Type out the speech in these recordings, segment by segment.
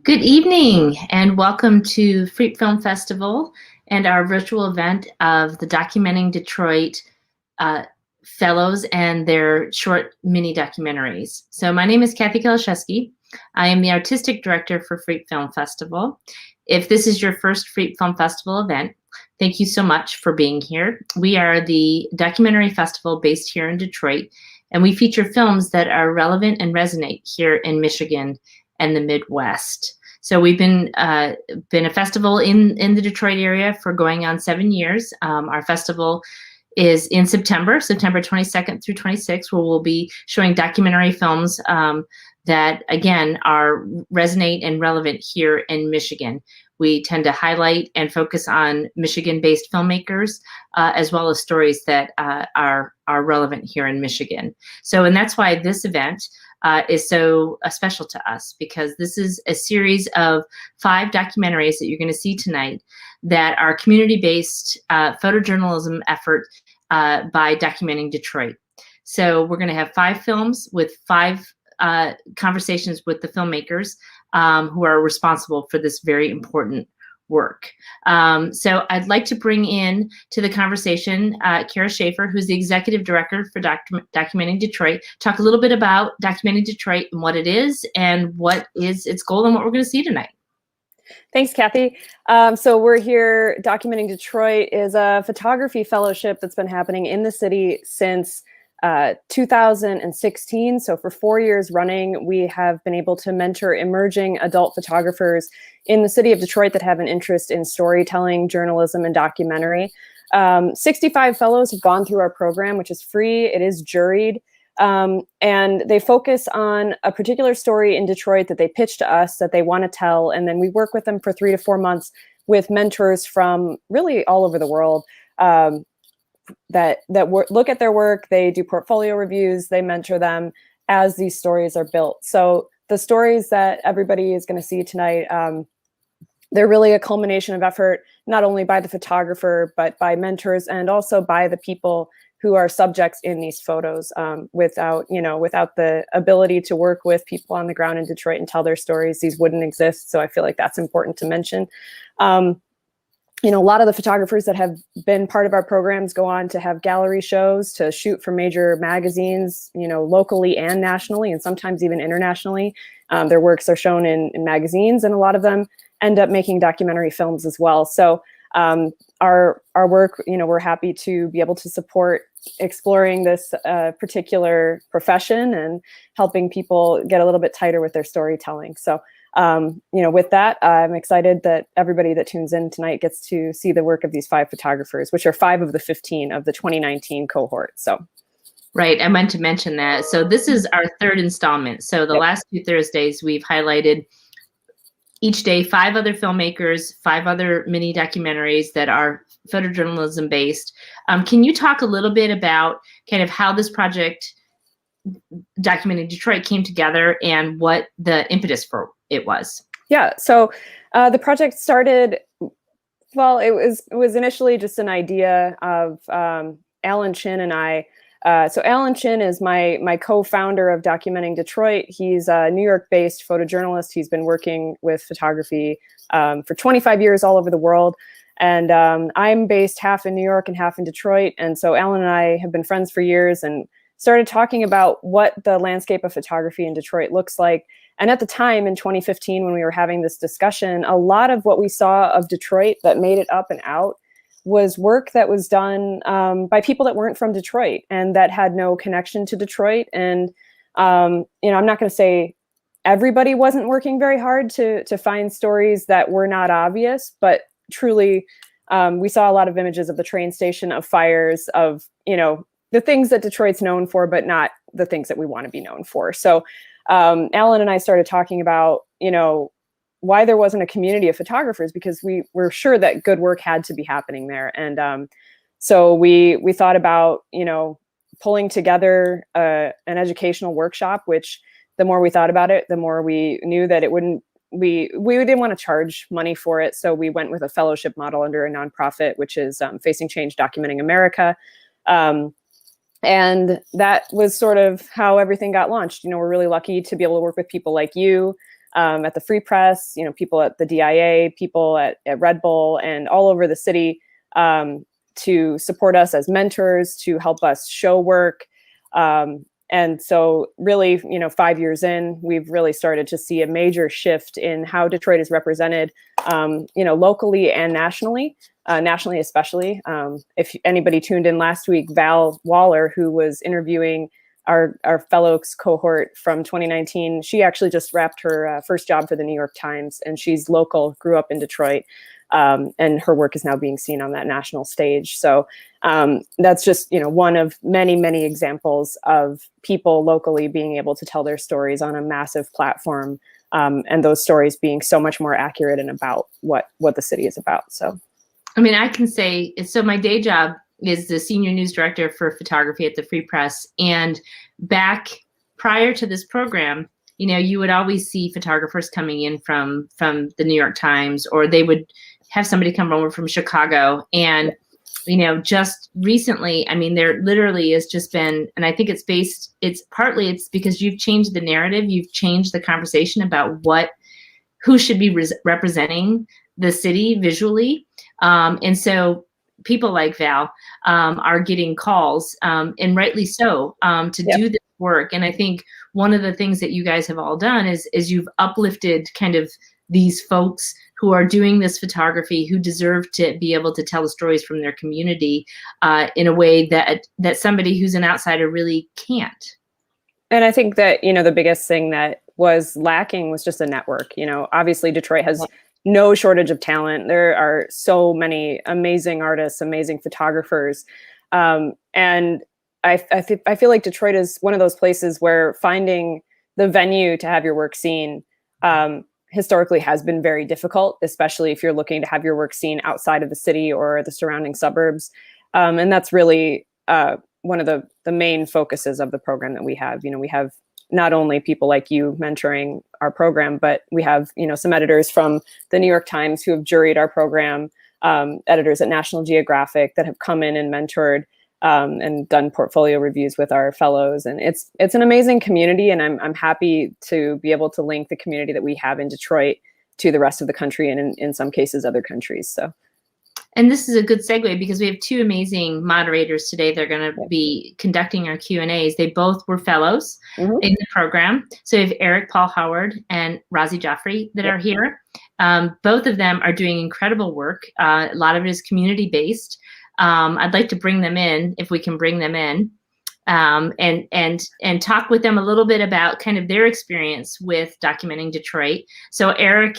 Good evening and welcome to Freak Film Festival and our virtual event of the Documenting Detroit Fellows and their short mini documentaries. So my name is Kathy Kalashewski. I am the Artistic Director for Freak Film Festival. If this is your first Freak Film Festival event, thank you so much for being here. We are the documentary festival based here in Detroit, and we feature films that are relevant and resonate here in Michigan and the Midwest. So we've been a festival in the Detroit area for going on 7 years. Our festival is in September 22nd through 26th, where we'll be showing documentary films that, again, are resonate and relevant here in Michigan. We tend to highlight and focus on Michigan-based filmmakers, as well as stories that are relevant here in Michigan. So, and that's why this event is so special to us, because this is a series of 5 documentaries that you're going to see tonight that are community-based photojournalism effort by Documenting Detroit. So we're going to have 5 films with 5 conversations with the filmmakers who are responsible for this very important work. So I'd like to bring in to the conversation Kara Schaefer, who's the Executive Director for Documenting Detroit, talk a little bit about Documenting Detroit and what it is and what is its goal and what we're going to see tonight. Thanks, Kathy. So we're here. Documenting Detroit is a photography fellowship that's been happening in the city since 2016. So for 4 years running, we have been able to mentor emerging adult photographers in the city of Detroit that have an interest in storytelling, journalism, and documentary. 65 fellows have gone through our program, which is free. It is juried. And they focus on a particular story in Detroit that they pitch to us that they want to tell. And then we work with them for 3 to 4 months with mentors from really all over the world. That look at their work, they do portfolio reviews, they mentor them as these stories are built. So the stories that everybody is going to see tonight, they're really a culmination of effort, not only by the photographer, but by mentors and also by the people who are subjects in these photos. Without the ability to work with people on the ground in Detroit and tell their stories, these wouldn't exist. So I feel like that's important to mention. A lot of the photographers that have been part of our programs go on to have gallery shows, to shoot for major magazines, locally and nationally, and sometimes even internationally. Their works are shown in magazines, and a lot of them end up making documentary films as well. So our work, we're happy to be able to support exploring this particular profession and helping people get a little bit tighter with their storytelling. So with that, I'm excited that everybody that tunes in tonight gets to see the work of these 5 photographers, which are 5 of the 15 of the 2019 cohort. So. Right, I meant to mention that. So this is our 3rd installment. So the last 2 Thursdays, we've highlighted each day 5 other filmmakers, 5 other mini documentaries that are photojournalism based. Can you talk a little bit about kind of how this project, Documenting Detroit, came together and what the impetus for it was? Yeah, so the project started, well, it was initially just an idea of Alan Chin and I. So Alan Chin is my co-founder of Documenting Detroit. He's a New York-based photojournalist. He's been working with photography for 25 years all over the world. And I'm based half in New York and half in Detroit. And so Alan and I have been friends for years and started talking about what the landscape of photography in Detroit looks like. And at the time in 2015, when we were having this discussion, a lot of what we saw of Detroit that made it up and out was work that was done by people that weren't from Detroit and that had no connection to Detroit. And, I'm not going to say everybody wasn't working very hard to find stories that were not obvious, but truly we saw a lot of images of the train station, of fires, of, the things that Detroit's known for, but not the things that we want to be known for. So Alan and I started talking about, why there wasn't a community of photographers, because we were sure that good work had to be happening there. And so we thought about, pulling together an educational workshop, which the more we thought about it, the more we knew that it wouldn't we didn't want to charge money for it, so we went with a fellowship model under a nonprofit, which is Facing Change Documenting America. And that was sort of how everything got launched. We're really lucky to be able to work with people like you at the Free Press, people at the DIA, people at Red Bull, and all over the city to support us as mentors, to help us show work. And so really, 5 years in, we've really started to see a major shift in how Detroit is represented, locally and nationally. Nationally, especially. If anybody tuned in last week, Val Waller, who was interviewing our fellows cohort from 2019, she actually just wrapped her first job for the New York Times, and she's local, grew up in Detroit, and her work is now being seen on that national stage. So that's just one of many, many examples of people locally being able to tell their stories on a massive platform, and those stories being so much more accurate and about what the city is about. So. I mean, I can say, so my day job is the senior news director for photography at the Free Press. And back prior to this program, you would always see photographers coming in from the New York Times, or they would have somebody come over from Chicago. And, just recently, I mean, there literally has just been, and I think it's because you've changed the narrative, you've changed the conversation about who should be representing the city visually. And so people like Val are getting calls, and rightly so, to do this work. And I think one of the things that you guys have all done is you've uplifted kind of these folks who are doing this photography, who deserve to be able to tell the stories from their community in a way that somebody who's an outsider really can't. And I think that, the biggest thing that was lacking was just a network. Obviously Detroit has no shortage of talent. There are so many amazing artists, amazing photographers. And I feel like Detroit is one of those places where finding the venue to have your work seen historically has been very difficult, especially if you're looking to have your work seen outside of the city or the surrounding suburbs. And that's really one of the main focuses of the program that we have. We have not only people like you mentoring our program, but we have, some editors from the New York Times who have juried our program, editors at National Geographic that have come in and mentored and done portfolio reviews with our fellows. And it's an amazing community. And I'm happy to be able to link the community that we have in Detroit to the rest of the country, and in some cases, other countries. So. And this is a good segue because we have two amazing moderators today. They're going to be conducting our Q&As. They both were fellows in the program. So we have Eric Paul Howard and Razi Jaffrey that are here. Both of them are doing incredible work. A lot of it is community-based. I'd like to bring them in, if we can bring them in, and talk with them a little bit about kind of their experience with documenting Detroit. So Eric,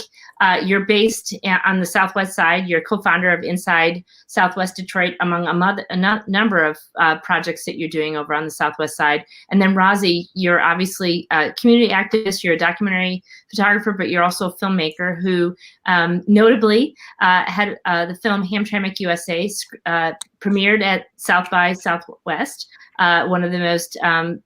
you're based on the Southwest side. You're co-founder of Inside Southwest Detroit, among a number of projects that you're doing over on the Southwest side. And then Razi, you're obviously a community activist. You're a documentary photographer, but you're also a filmmaker who notably had the film Hamtramck USA premiered at South by Southwest, one of the most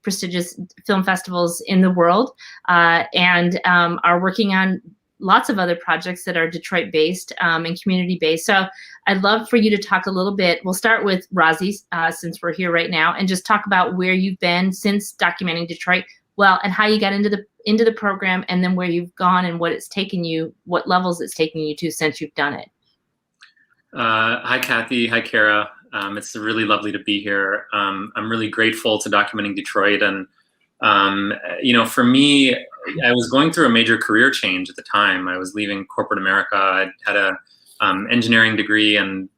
prestigious film festivals in the world, and are working on lots of other projects that are Detroit-based and community-based. So I'd love for you to talk a little bit. We'll start with Razi, since we're here right now, and just talk about where you've been since documenting Detroit, and how you got into the program, and then where you've gone and what it's taken you, what levels it's taken you to since you've done it. Hi, Kathy. Hi, Kara. It's really lovely to be here. I'm really grateful to Documenting Detroit. And, for me, I was going through a major career change at the time. I was leaving corporate America. I had a engineering degree and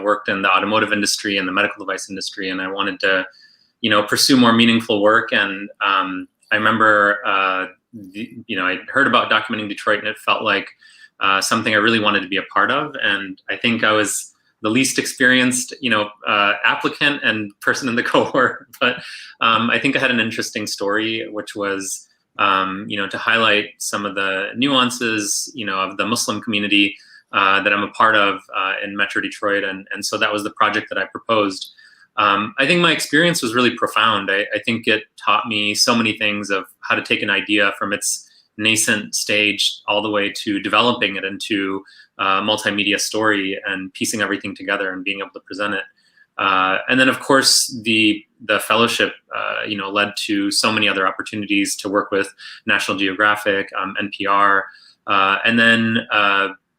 worked in the automotive industry and the medical device industry. And I wanted to, pursue more meaningful work. And I remember, I heard about Documenting Detroit, and it felt like something I really wanted to be a part of. And I think I was the least experienced, applicant and person in the cohort. But I think I had an interesting story, which was, to highlight some of the nuances, of the Muslim community that I'm a part of in Metro Detroit. And so that was the project that I proposed. I think my experience was really profound. I think it taught me so many things of how to take an idea from its nascent stage all the way to developing it into a multimedia story and piecing everything together and being able to present it. And then, of course, the fellowship, led to so many other opportunities to work with National Geographic, NPR, and then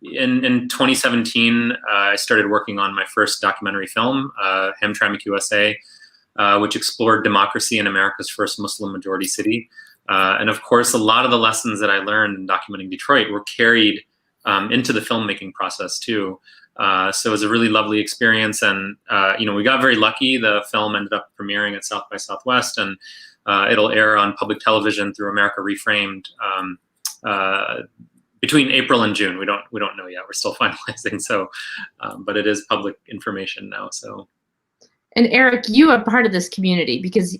in 2017, I started working on my first documentary film, Hamtramck USA, which explored democracy in America's first Muslim majority city. And of course, a lot of the lessons that I learned in documenting Detroit were carried into the filmmaking process too. So it was a really lovely experience, and we got very lucky. The film ended up premiering at South by Southwest, and it'll air on public television through America Reframed between April and June. We don't know yet. We're still finalizing. So, but it is public information now. So. And Eric, you are part of this community because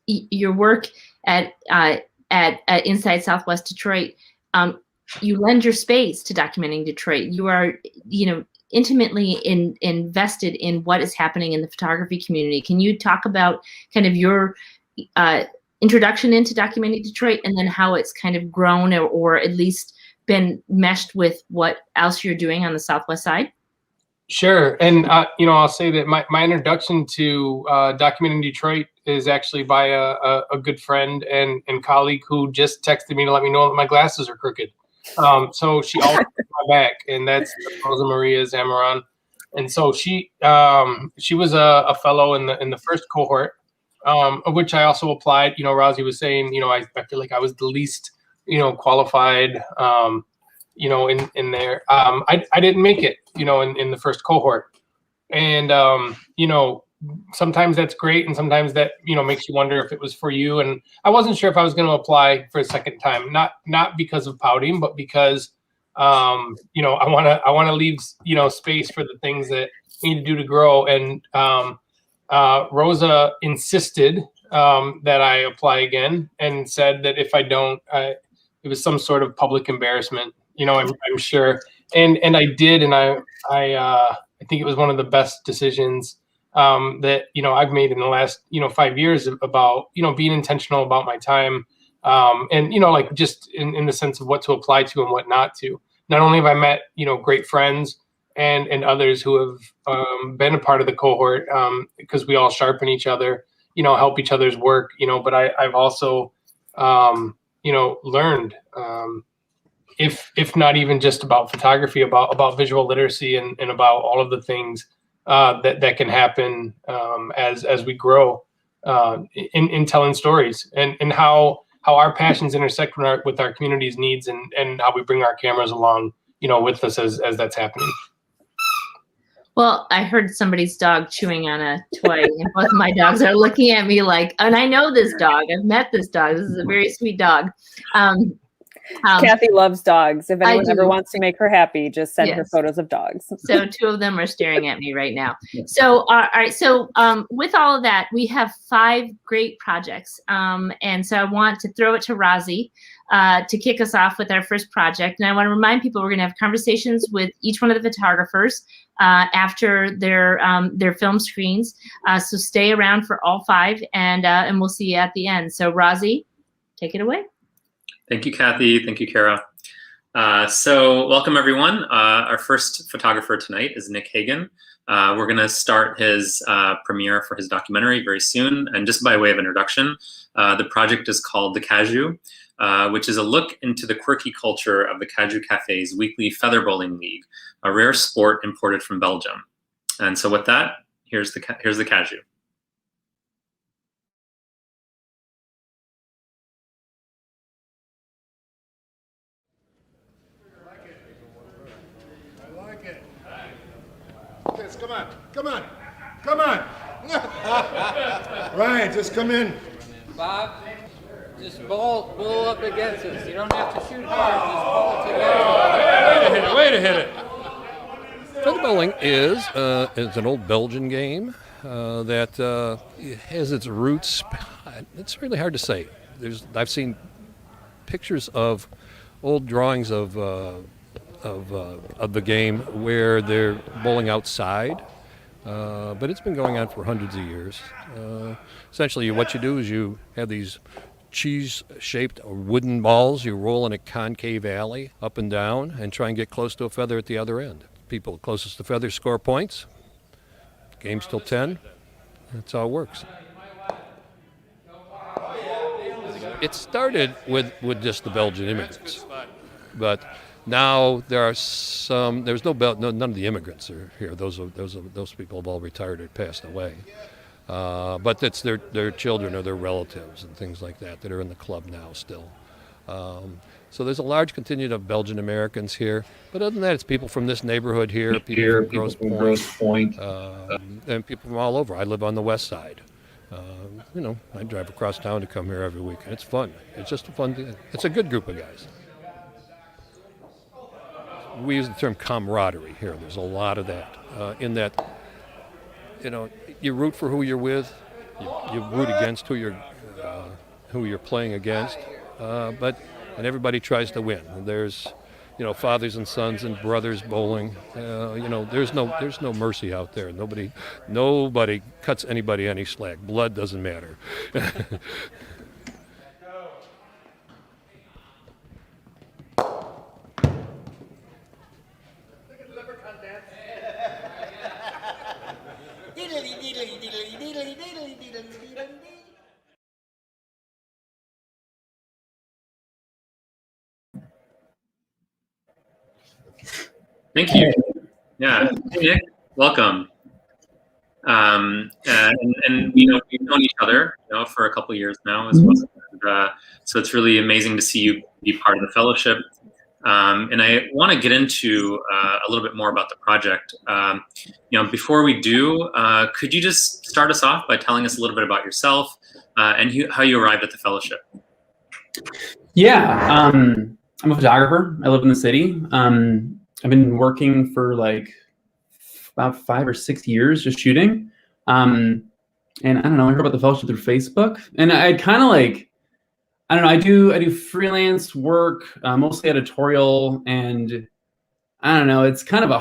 your work at Inside Southwest Detroit, you lend your space to documenting Detroit. You are, intimately invested in what is happening in the photography community. Can you talk about kind of your introduction into documenting Detroit, and then how it's kind of grown or at least been meshed with what else you're doing on the Southwest side? Sure. And, I'll say that my introduction to documenting Detroit is actually by a good friend and colleague who just texted me to let me know that my glasses are crooked. So she always has my back, and that's Rosa Maria Zamaron. And so she was a fellow in the first cohort, of which I also applied. Rosie was saying, I feel like I was the least, qualified, in there. I didn't make it, in the first cohort. And, sometimes that's great. And sometimes that, makes you wonder if it was for you. And I wasn't sure if I was going to apply for a second time, not because of pouting, but because, I want to leave, space for the things that I need to do to grow. And, Rosa insisted, that I apply again, and said that if I don't, it was some sort of public embarrassment. I'm sure. And I did. And I think it was one of the best decisions that, I've made in the last, 5 years about, being intentional about my time. And, just in the sense of what to apply to and what not to. Not only have I met, great friends and others who have been a part of the cohort, because we all sharpen each other, help each other's work, but I've also, learned, if not even just about photography, about visual literacy and about all of the things that can happen as we grow in telling stories, and how our passions intersect with our community's needs, and how we bring our cameras along, with us as that's happening. Well, I heard somebody's dog chewing on a toy, and both of my dogs are looking at me like, and I know this dog. I've met this dog. This is a very sweet dog. Kathy loves dogs. If anyone ever wants to make her happy, just send her photos of dogs. So 2 of them are staring at me right now. So, all right. So with all of that, we have 5 great projects. And so I want to throw it to Rosie to kick us off with our first project. And I want to remind people we're going to have conversations with each one of the photographers after their film screens. So stay around for all 5, and we'll see you at the end. So Rosie, take it away. Thank you, Kathy. Thank you, Kara. So welcome, everyone. Our first photographer tonight is Nick Hagen. We're going to start his premiere for his documentary very soon. And just by way of introduction, the project is called The Caju, which is a look into the quirky culture of the Caju Cafe's weekly feather bowling league, a rare sport imported from Belgium. And so with that, here's the Caju. Yes, come on. Ryan, just come in. Bob, just bowl up against us. You don't have to shoot hard, just bowl together. Way to hit it. Feather bowling is an old Belgian game that has its roots. It's really hard to say. I've seen pictures of old drawings of the game where they're bowling outside, but it's been going on for hundreds of years. Essentially, what you do is you have these cheese-shaped wooden balls you roll in a concave alley up and down and try and get close to a feather at the other end. People closest to feathers score points. Game's till 10. That's how it works. It started with just the Belgian immigrants, but now there's none of the immigrants are here. Those people have all retired or passed away. But it's their children or their relatives and things like that are in the club now still. So there's a large contingent of Belgian Americans here. But other than that, it's people from this neighborhood here, people from Grosse Pointe, and people from all over. I live on the west side. I drive across town to come here every week. It's fun. It's just a fun thing. It's a good group of guys. We use the term camaraderie here. There's a lot of that. In that, you root for who you're with, you root against who you're playing against, and everybody tries to win. And there's, fathers and sons and brothers bowling. There's no mercy out there. Nobody cuts anybody any slack. Blood doesn't matter. Thank you. Yeah, hey, Nick, welcome. And we've known each other, for a couple of years now as well. So it's really amazing to see you be part of the fellowship. And I want to get into a little bit more about the project. Before we do, could you just start us off by telling us a little bit about yourself and how you arrived at the fellowship? Yeah, I'm a photographer. I live in the city. I've been working for about 5 or 6 years just shooting. And I don't know, I heard about the fellowship through Facebook. And I kind of I don't know, I do freelance work, mostly editorial, and I don't know, it's kind of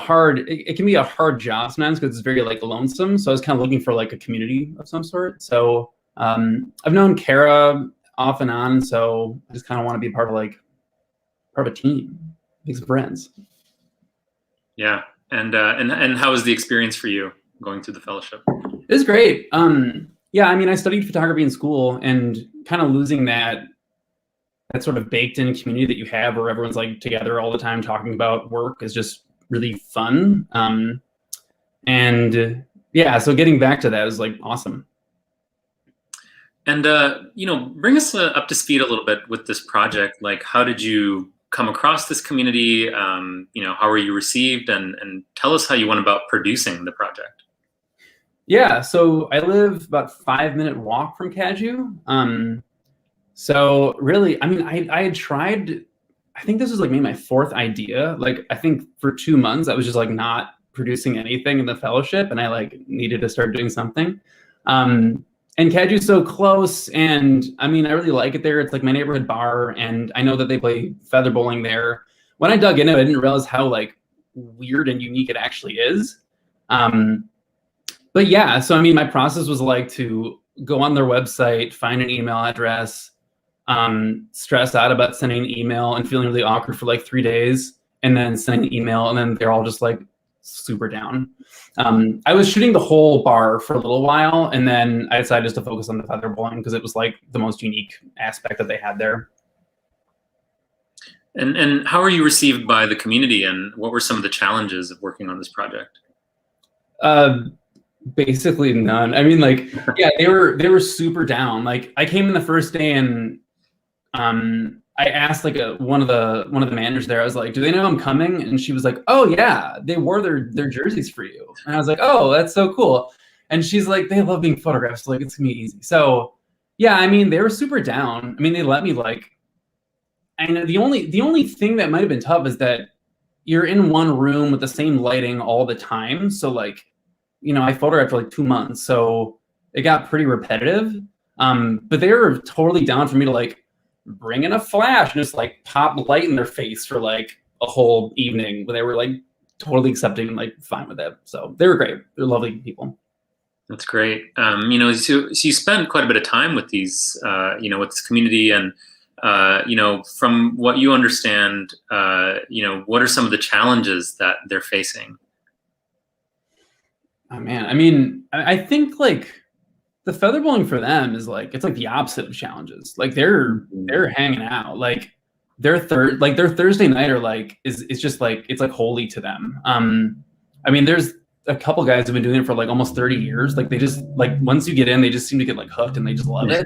it can be a hard job sometimes because it's very lonesome. So I was kind of looking for a community of some sort. So I've known Kara off and on, so I just kind of want to be part of a team, make some friends. Yeah, and how was the experience for you going through the fellowship? It was great. Yeah, I mean, I studied photography in school, and kind of losing that sort of baked in community that you have where everyone's together all the time talking about work is just really fun. And yeah, so getting back to that is awesome. And bring us up to speed a little bit with this project. How did you come across this community? How were you received? And tell us how you went about producing the project. Yeah, so I live about 5-minute walk from Cadieux. So really, I mean, I had tried, I think this was maybe my 4th idea. I think for 2 months, I was just not producing anything in the fellowship, and I needed to start doing something. And Cadieux's so close, and I mean, I really like it there. It's my neighborhood bar, and I know that they play feather bowling there. When I dug into it, I didn't realize how weird and unique it actually is. But yeah, so I mean, my process was to go on their website, find an email address, stress out about sending an email and feeling really awkward for 3 days, and then sending an email, and then they're all just super down. I was shooting the whole bar for a little while, and then I decided just to focus on the feather bowling because it was the most unique aspect that they had there. And how were you received by the community, and what were some of the challenges of working on this project? Basically none. I mean, yeah, they were super down. I came in the first day, and I asked one of the managers there. I was like, "Do they know I'm coming?" And she was like, "Oh yeah, they wore their jerseys for you." And I was like, "Oh, that's so cool." And she's like, "They love being photographed, so it's gonna be easy." So yeah, I mean, they were super down. I mean, they let me and the only thing that might have been tough is that you're in one room with the same lighting all the time. So I photographed for 2 months, so it got pretty repetitive. But they were totally down for me to bring in a flash and just pop light in their face for a whole evening. But they were totally accepting and fine with it. So they were great. They're lovely people. That's great. So you spent quite a bit of time with these, with this community, and from what you understand, what are some of the challenges that they're facing? Oh man, I mean, I think like the feather bowling for them is like it's like the opposite of challenges. Like they're hanging out. Like their Thursday night are like is just like it's like holy to them. I mean, there's a couple guys who've been doing it for like almost 30 years. Like they just like once you get in, they just seem to get like hooked and they just love it.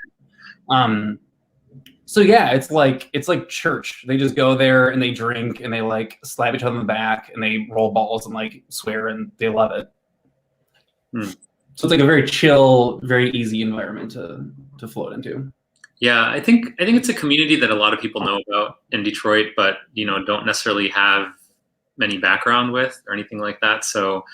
So yeah, it's like church. They just go there and they drink and they like slap each other in the back and they roll balls and like swear and they love it. So it's like a very chill, very easy environment to float into. Yeah, I think it's a community that a lot of people know about in Detroit, but don't necessarily have many background with or anything like that. So,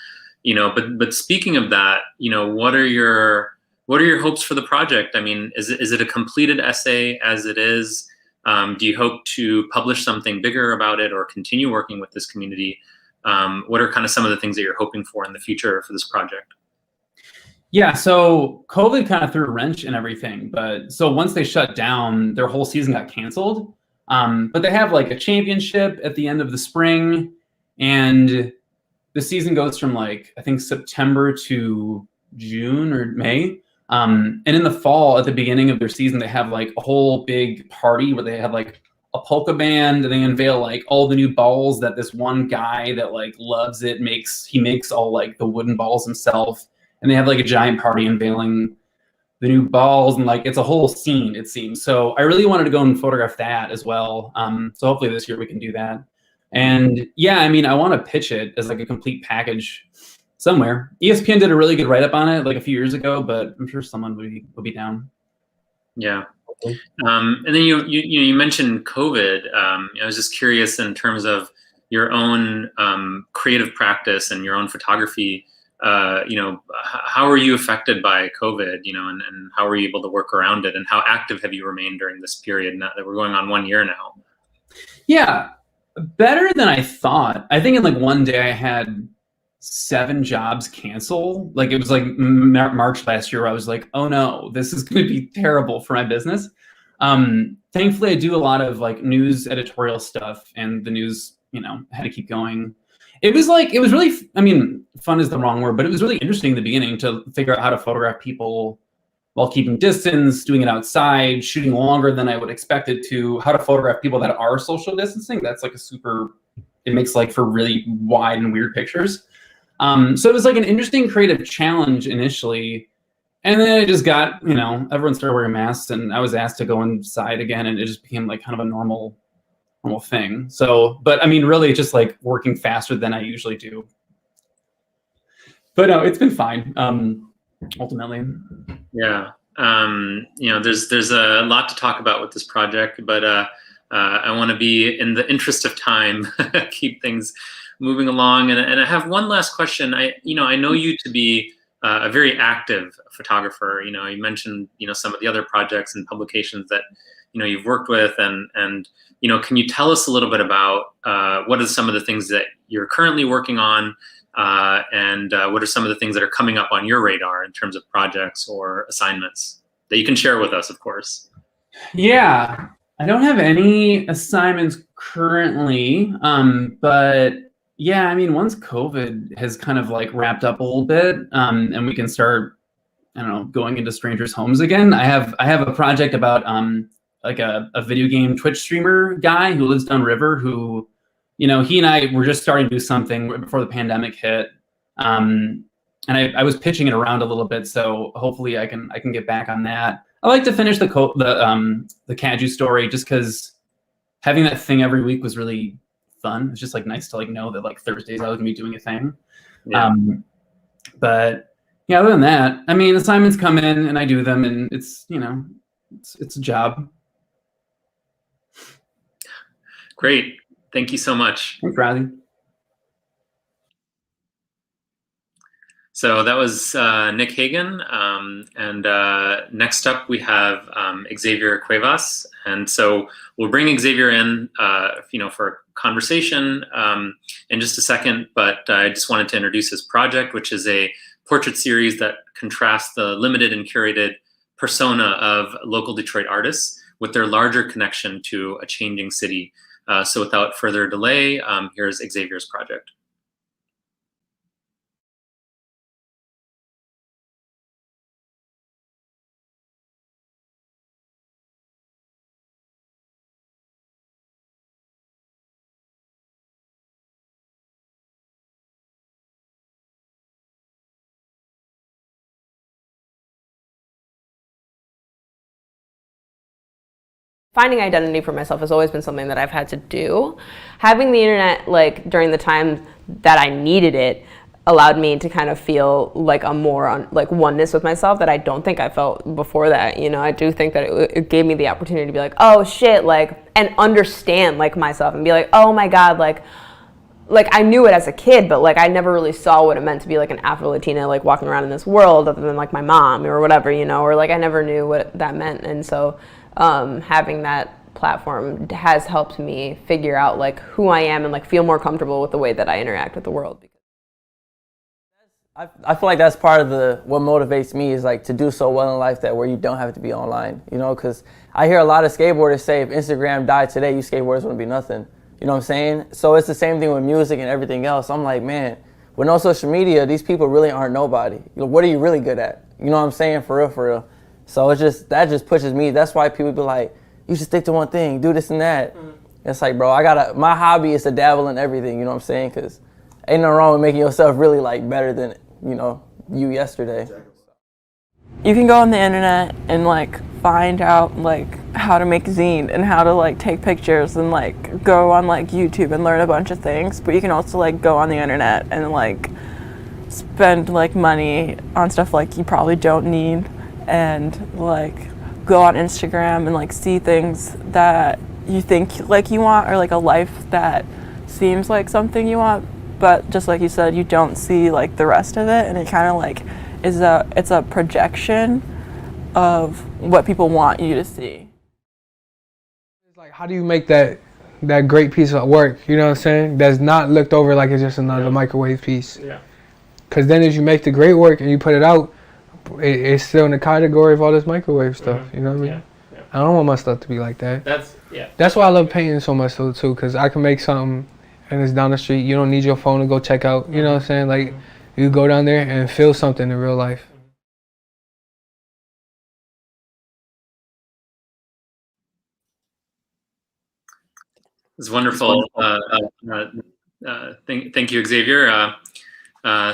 but speaking of that, what are your hopes for the project? I mean, is it a completed essay as it is? Do you hope to publish something bigger about it or continue working with this community? What are kind of some of the things that you're hoping for in the future for this project? Yeah, so COVID kind of threw a wrench in everything. But so once they shut down, their whole season got canceled. But they have like a championship at the end of the spring, and the season goes from like I think September to June or May. And in the fall, at the beginning of their season, they have like a whole big party where they have like a polka band and they unveil like all the new balls that this one guy that like loves it makes. He makes all like the wooden balls himself. And they have like a giant party unveiling the new balls, and like it's a whole scene, it seems. So I really wanted to go and photograph that as well. So hopefully this year we can do that. And yeah, I mean, I want to pitch it as like a complete package somewhere. ESPN did a really good write-up on it like a few years ago, but I'm sure someone would be down. Yeah. And then you mentioned COVID. I was just curious in terms of your own creative practice and your own photography. How were you affected by COVID, and how were you able to work around it, and how active have you remained during this period now that we're going on 1 year now? Yeah, better than I thought. I think in like one day I had 7 jobs cancel. Like it was like March last year where I was like, oh no, this is going to be terrible for my business. Thankfully I do a lot of like news editorial stuff, and the news, had to keep going. It was really, I mean, fun is the wrong word, but it was really interesting in the beginning to figure out how to photograph people while keeping distance, doing it outside, shooting longer than I would expect it to, how to photograph people that are social distancing. That's like it makes like for really wide and weird pictures. So it was like an interesting creative challenge initially. And then it just got, everyone started wearing masks and I was asked to go inside again, and it just became like kind of a normal thing. So, but I mean, really just like working faster than I usually do. But no, it's been fine, ultimately. Yeah. There's a lot to talk about with this project, but I want to be, in the interest of time, keep things moving along. And I have one last question. I know you to be a very active photographer. You mentioned, some of the other projects and publications that, you've worked with, and can you tell us a little bit about what are some of the things that you're currently working on, and what are some of the things that are coming up on your radar in terms of projects or assignments that you can share with us, of course? Yeah, I don't have any assignments currently, but yeah, I mean, once COVID has kind of like wrapped up a little bit, and we can start, going into strangers' homes again, I have a project about like a video game Twitch streamer guy who lives downriver who, he and I were just starting to do something before the pandemic hit. And I was pitching it around a little bit, so hopefully I can get back on that. I like to finish the Kaju story just because having that thing every week was really fun. It's just like nice to like know that like Thursdays I was gonna be doing a thing. Yeah. But yeah, other than that, I mean, assignments come in and I do them, and it's it's a job. Great. Thank you so much. Thanks, Riley. So that was Nick Hagen. And next up we have Xavier Cuevas. And so we'll bring Xavier in, for a conversation in just a second. But I just wanted to introduce his project, which is a portrait series that contrasts the limited and curated persona of local Detroit artists with their larger connection to a changing city. So without further delay, here's Xavier's project. Finding identity for myself has always been something that I've had to do. Having the internet, like, during the time that I needed it, allowed me to kind of feel like a more oneness with myself that I don't think I felt before that. You know, I do think that it gave me the opportunity to be like, oh shit, like, and understand like myself and be like, oh my God, like I knew it as a kid, but like I never really saw what it meant to be like an Afro-Latina, like walking around in this world other than like my mom or whatever, you know, or like I never knew what that meant. And so having that platform has helped me figure out like who I am and like feel more comfortable with the way that I interact with the world. I feel like that's part of what motivates me is like to do so well in life that where you don't have to be online, you know, because I hear a lot of skateboarders say if Instagram died today, you skateboarders wouldn't be nothing. You know what I'm saying? So it's the same thing with music and everything else. I'm like, man, with no social media, these people really aren't nobody. You know, what are you really good at? You know what I'm saying? For real, for real. So it's just, that just pushes me. That's why people be like, you should stick to one thing, do this and that. It's like, bro, my hobby is to dabble in everything, you know what I'm saying? Because ain't nothing wrong with making yourself really like better than, you know, you yesterday. You can go on the internet and like find out like how to make zine and how to like take pictures and like go on like YouTube and learn a bunch of things, but you can also like go on the internet and like spend like money on stuff like you probably don't need and like go on Instagram and like see things that you think like you want or like a life that seems like something you want, but just like you said, you don't see like the rest of it, and it kind of like it's a projection of what people want you to see. It's like, how do you make that great piece of work, you know what I'm saying, that's not looked over like it's just another microwave piece? Yeah. Because then as you make the great work and you put it out, it's still in the category of all this microwave stuff, you know what I mean? Yeah. I don't want my stuff to be like that. That's why I love painting so much though, too, because I can make something and it's down the street. You don't need your phone to go check out, you know what I'm saying? Like, you go down there and feel something in real life. It's wonderful. Thank you, Xavier.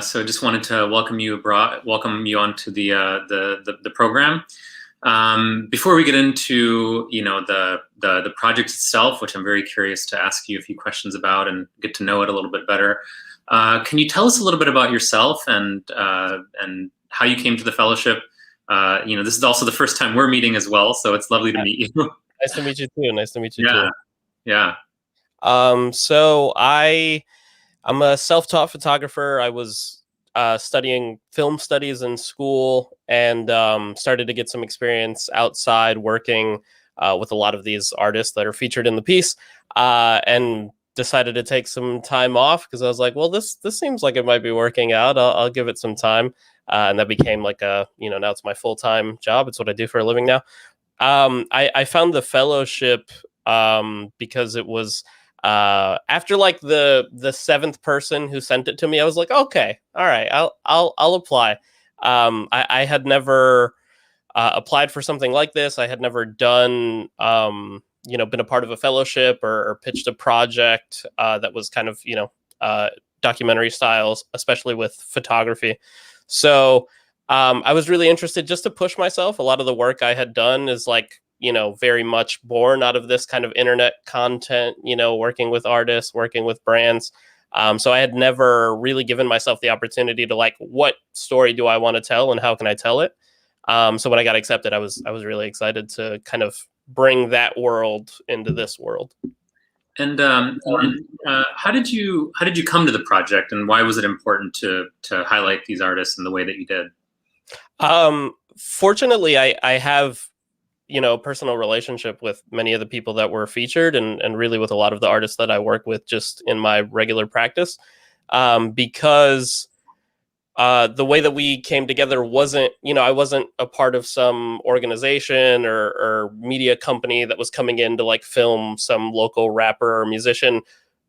So just wanted to welcome you onto the program. Before we get into the project itself, which I'm very curious to ask you a few questions about and get to know it a little bit better, can you tell us a little bit about yourself and how you came to the fellowship? This is also the first time we're meeting as well, so it's lovely to meet you. Nice to meet you too. Nice to meet you too. Yeah. So I'm a self-taught photographer. I was studying film studies in school and started to get some experience outside working with a lot of these artists that are featured in the piece, and decided to take some time off because I was like, well, this seems like it might be working out. I'll give it some time. And that became like now it's my full-time job. It's what I do for a living now. I found the fellowship because it was after like the seventh person who sent it to me. I was like, okay, all right, I'll apply. I had never applied for something like this. I had never done been a part of a fellowship or pitched a project that was kind of documentary styles, especially with photography. So I was really interested just to push myself. A lot of the work I had done is like very much born out of this kind of internet content, working with artists, working with brands. So I had never really given myself the opportunity to like, what story do I want to tell and how can I tell it? So when I got accepted, I was really excited to kind of bring that world into this world. And how did you come to the project, and why was it important to highlight these artists in the way that you did? Fortunately, I have personal relationship with many of the people that were featured, and really with a lot of the artists that I work with just in my regular practice, because the way that we came together wasn't, I wasn't a part of some organization or media company that was coming in to like film some local rapper or musician.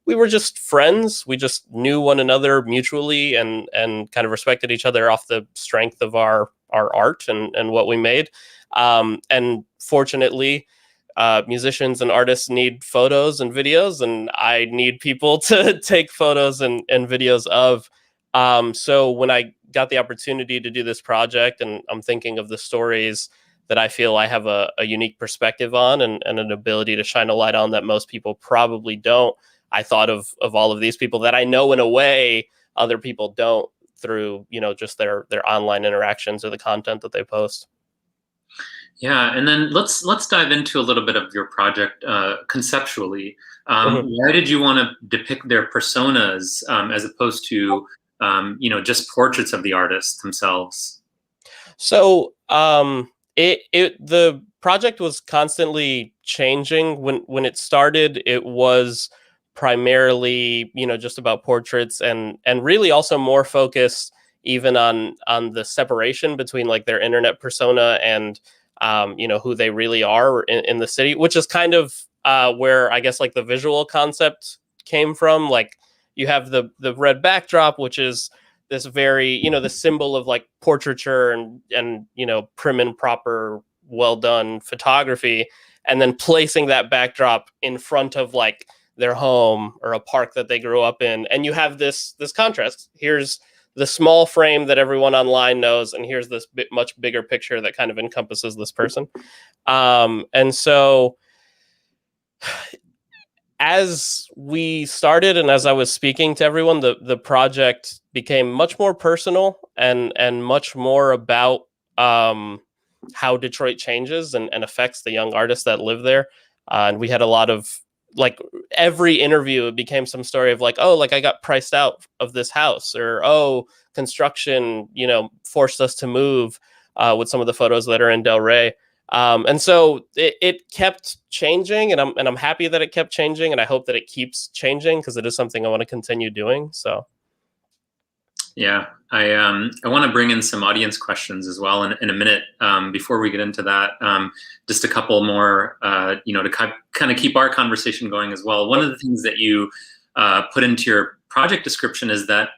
We were just friends. We just knew one another mutually and kind of respected each other off the strength of our art and what we made. And fortunately, musicians and artists need photos and videos, and I need people to take photos and videos of. So when I got the opportunity to do this project, and I'm thinking of the stories that I feel I have a unique perspective on and an ability to shine a light on that most people probably don't, I thought of all of these people that I know in a way other people don't through, just their online interactions or the content that they post. Yeah, and then let's dive into a little bit of your project conceptually. Why did you want to depict their personas as opposed to just portraits of the artists themselves? So the project was constantly changing. When it started, it was primarily just about portraits and really also more focused even on the separation between like their internet persona and who they really are in the city, which is kind of where I guess like the visual concept came from. Like you have the red backdrop, which is this very, the symbol of like portraiture and prim and proper, well done photography, and then placing that backdrop in front of like their home or a park that they grew up in. And you have this contrast. Here's the small frame that everyone online knows, and here's this much bigger picture that kind of encompasses this person. And so as we started and as I was speaking to everyone, the project became much more personal and much more about how Detroit changes and affects the young artists that live there. And we had a lot of, like, every interview, it became some story of like, oh, like I got priced out of this house, or, oh, construction, forced us to move, with some of the photos that are in Del Rey. And so it kept changing, and I'm happy that it kept changing, and I hope that it keeps changing because it is something I want to continue doing. So. Yeah, I want to bring in some audience questions as well in a minute. Before we get into that, just a couple more, to kind of keep our conversation going as well. One of the things that you put into your project description is that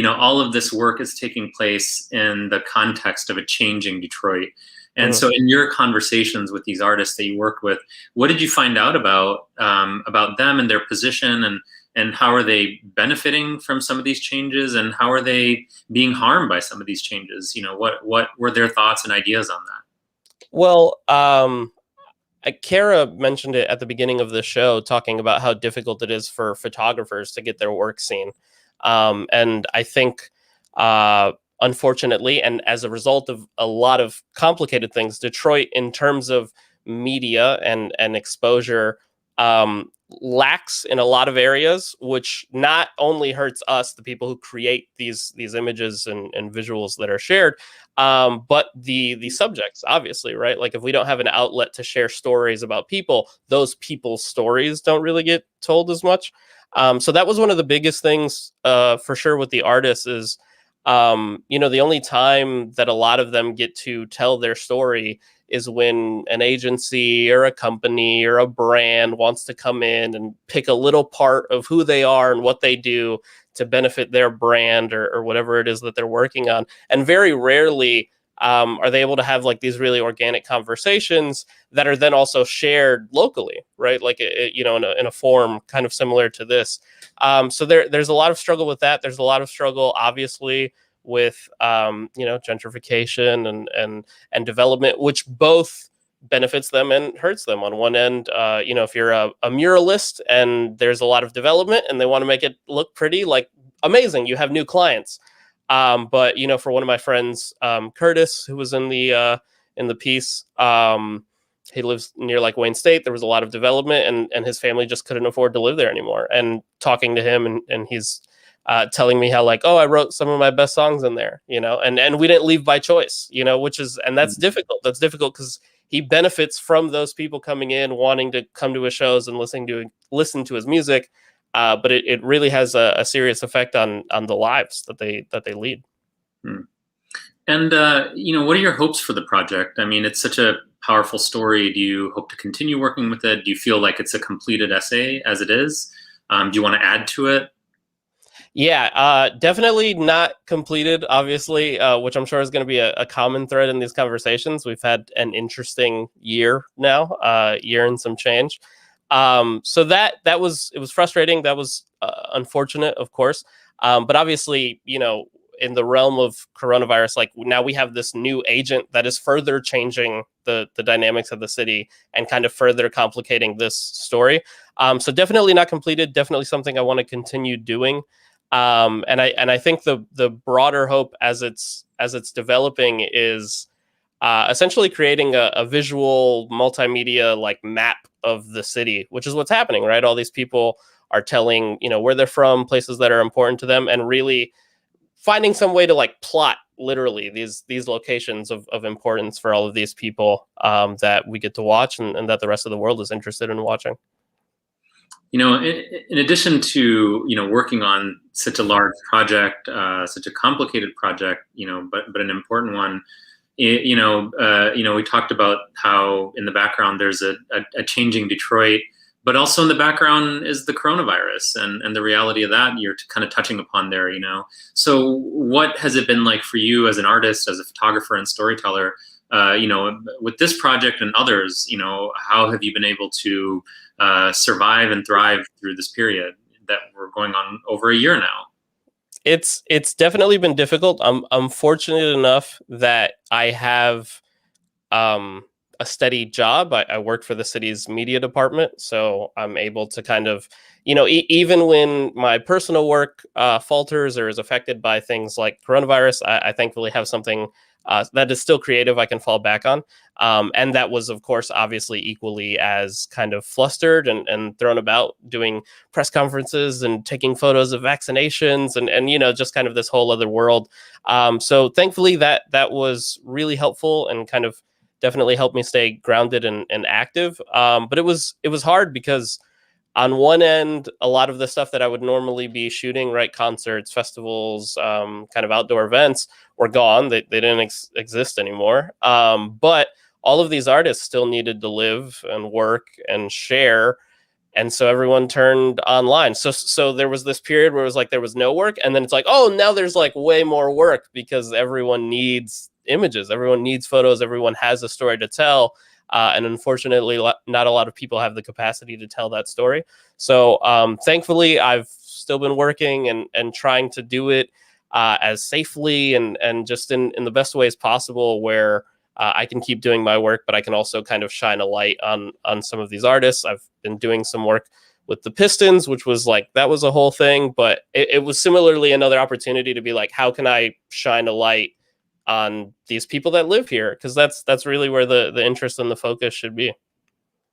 all of this work is taking place in the context of a changing Detroit. And so in your conversations with these artists that you worked with, what did you find out about them and their position, and how are they benefiting from some of these changes, and how are they being harmed by some of these changes? What were their thoughts and ideas on that? Well, Kara mentioned it at the beginning of the show, talking about how difficult it is for photographers to get their work seen. And I think, unfortunately, and as a result of a lot of complicated things, Detroit, in terms of media and exposure, lacks in a lot of areas, which not only hurts us, the people who create these images and visuals that are shared, but the subjects, obviously, right? Like if we don't have an outlet to share stories about people, those people's stories don't really get told as much. So that was one of the biggest things, for sure, with the artists is, the only time that a lot of them get to tell their story is when an agency or a company or a brand wants to come in and pick a little part of who they are and what they do to benefit their brand or whatever it is that they're working on. And very rarely are they able to have like these really organic conversations that are then also shared locally, right? Like, in a forum kind of similar to this. So there's a lot of struggle with that. There's a lot of struggle, obviously, with gentrification and development, which both benefits them and hurts them. On one end, if you're a muralist and there's a lot of development and they want to make it look pretty, like, amazing, you have new clients. But for one of my friends, Curtis, who was in the piece, he lives near like Wayne State. There was a lot of development, and his family just couldn't afford to live there anymore. And talking to him, and he's telling me how, like, oh, I wrote some of my best songs in there, and we didn't leave by choice, and that's difficult. That's difficult because he benefits from those people coming in, wanting to come to his shows and listen to his music. But it really has a serious effect on the lives that they lead. Hmm. And, what are your hopes for the project? I mean, it's such a powerful story. Do you hope to continue working with it? Do you feel like it's a completed essay as it is? Do you want to add to it? Yeah, definitely not completed, obviously, which I'm sure is going to be a common thread in these conversations. We've had an interesting year now, year and some change. So it was frustrating. That was unfortunate, of course. But obviously, in the realm of coronavirus, like now we have this new agent that is further changing the dynamics of the city and kind of further complicating this story. So definitely not completed. Definitely something I want to continue doing. And I think the broader hope as it's developing is essentially creating a visual multimedia like map of the city, which is what's happening, right? All these people are telling where they're from, places that are important to them, and really finding some way to like plot literally these locations of importance for all of these people that we get to watch and that the rest of the world is interested in watching. In addition to working on such a large project, such a complicated project, but an important one, we talked about how in the background there's a changing Detroit, but also in the background is the coronavirus and the reality of that you're kind of touching upon there. So what has it been like for you as an artist, as a photographer and storyteller? With this project and others, how have you been able to survive and thrive through this period that we're going on over a year now? It's definitely been difficult. I'm fortunate enough that I have a steady job. I work for the city's media department, so I'm able to kind of, even when my personal work falters or is affected by things like coronavirus, I thankfully have something that is still creative I can fall back on. And that was, of course, obviously equally as kind of flustered and thrown about doing press conferences and taking photos of vaccinations and just kind of this whole other world. So thankfully that was really helpful and kind of definitely helped me stay grounded and active. But it was hard because on one end, a lot of the stuff that I would normally be shooting, right, concerts, festivals, kind of outdoor events, were gone. They didn't exist anymore. But all of these artists still needed to live and work and share. And so everyone turned online. So there was this period where it was like there was no work. And then it's like, oh, now there's like way more work because everyone needs images. Everyone needs photos. Everyone has a story to tell. And unfortunately, not a lot of people have the capacity to tell that story. So thankfully, I've still been working and trying to do it as safely and just in the best ways possible where I can keep doing my work, but I can also kind of shine a light on some of these artists. I've been doing some work with the Pistons, which was like, that was a whole thing, but it was similarly another opportunity to be like, how can I shine a light on these people that live here? Because that's really where the interest and the focus should be.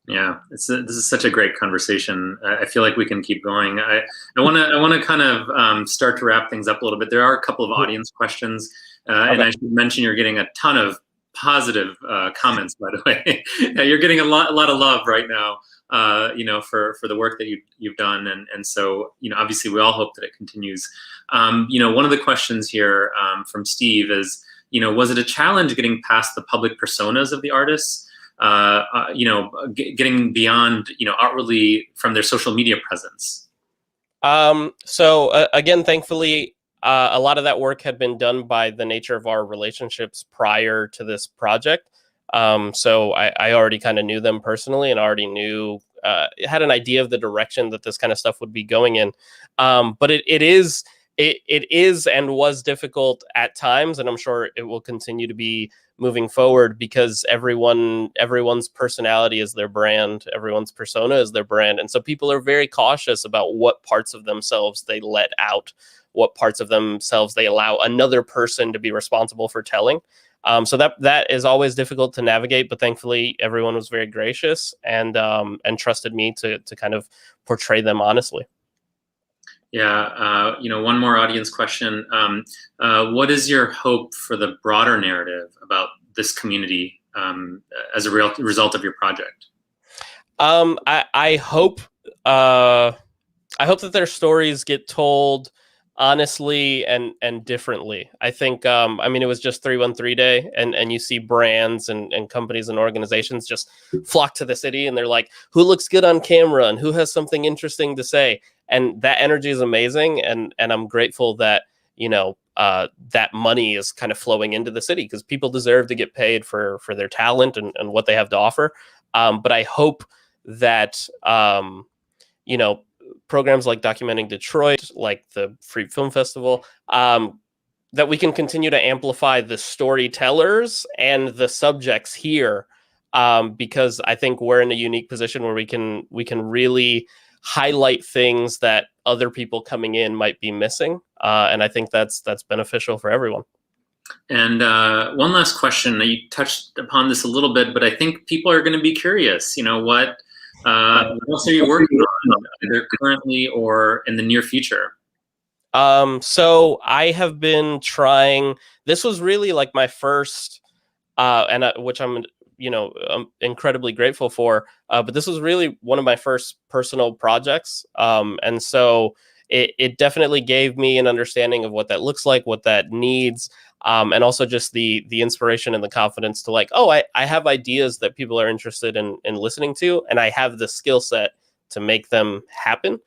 Yeah, this is such a great conversation. I feel like we can keep going. I want to kind of start to wrap things up a little bit. There are a couple of audience questions, okay. And I should mention you're getting a ton of positive comments, by the way. You're getting a lot of love right now, for the work that you've done, and so obviously we all hope that it continues. One of the questions here from Steve is, was it a challenge getting past the public personas of the artists? Getting beyond, outwardly from their social media presence? So again, thankfully, a lot of that work had been done by the nature of our relationships prior to this project. So I already kind of knew them personally and already knew, had an idea of the direction that this kind of stuff would be going in. But it is and was difficult at times, and I'm sure it will continue to be moving forward because everyone's personality is their brand, everyone's persona is their brand, and so people are very cautious about what parts of themselves they let out, what parts of themselves they allow another person to be responsible for telling. So that is always difficult to navigate, but thankfully everyone was very gracious and trusted me to kind of portray them honestly. Yeah, one more audience question. What is your hope for the broader narrative about this community as a result of your project? I hope that their stories get told honestly and differently. I think I mean, it was just 313 day, and you see brands and companies and organizations just flock to the city, and they're like, who looks good on camera and who has something interesting to say, and that energy is amazing, and I'm grateful that, you know, that money is kind of flowing into the city, because people deserve to get paid for their talent and what they have to offer. But I hope that you know, programs like Documenting Detroit, like the Free Film Festival, that we can continue to amplify the storytellers and the subjects here, because I think we're in a unique position where we can really highlight things that other people coming in might be missing, and I think that's beneficial for everyone. And one last question. You touched upon this a little bit, but I think people are going to be curious. You know, what else are you working on, either currently or in the near future? So I have been trying. This was really like my first, which I'm, you know, I'm incredibly grateful for. But this was really one of my first personal projects, and so it definitely gave me an understanding of what that looks like, what that needs. And also just the inspiration and the confidence to like, oh, I have ideas that people are interested in listening to, and I have the skill set to make them happen.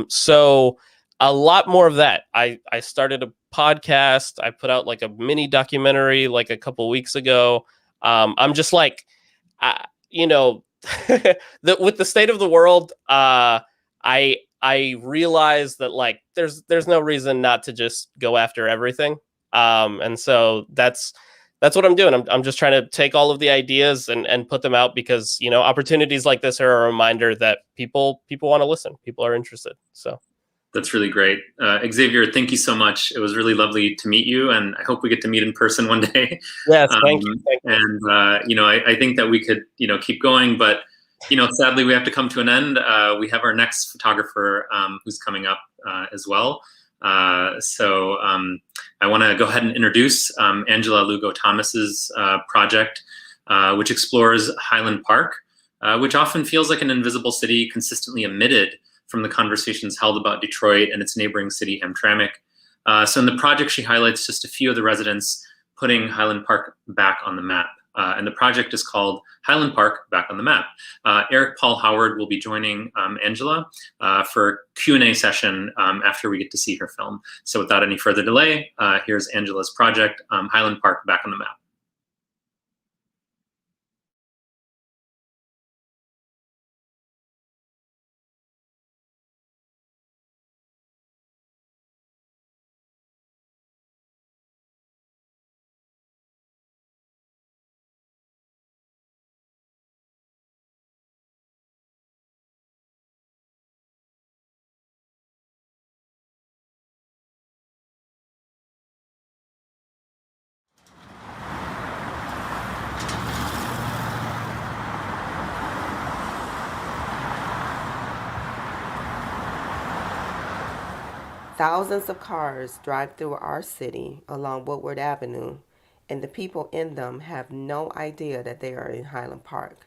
So a lot more of that. I started a podcast. I put out like a mini documentary like a couple weeks ago. I'm just like, you know, with the state of the world, I realize that like there's no reason not to just go after everything. And so that's what I'm doing. I'm just trying to take all of the ideas and put them out, because, you know, opportunities like this are a reminder that people want to listen. People are interested. So that's really great. Xavier, thank you so much. It was really lovely to meet you, and I hope we get to meet in person one day. Yes, thank you. And, you know, I think that we could, you know, keep going, but, you know, sadly we have to come to an end. We have our next photographer who's coming up as well. So I want to go ahead and introduce Angela Lugo Thomas's project, which explores Highland Park, which often feels like an invisible city consistently omitted from the conversations held about Detroit and its neighboring city, Hamtramck. So in the project, she highlights just a few of the residents putting Highland Park back on the map. And the project is called Highland Park Back on the Map. Eric Paul Howard will be joining Angela for a Q&A session after we get to see her film. So without any further delay, here's Angela's project, Highland Park Back on the Map. Thousands of cars drive through our city along Woodward Avenue, and the people in them have no idea that they are in Highland Park.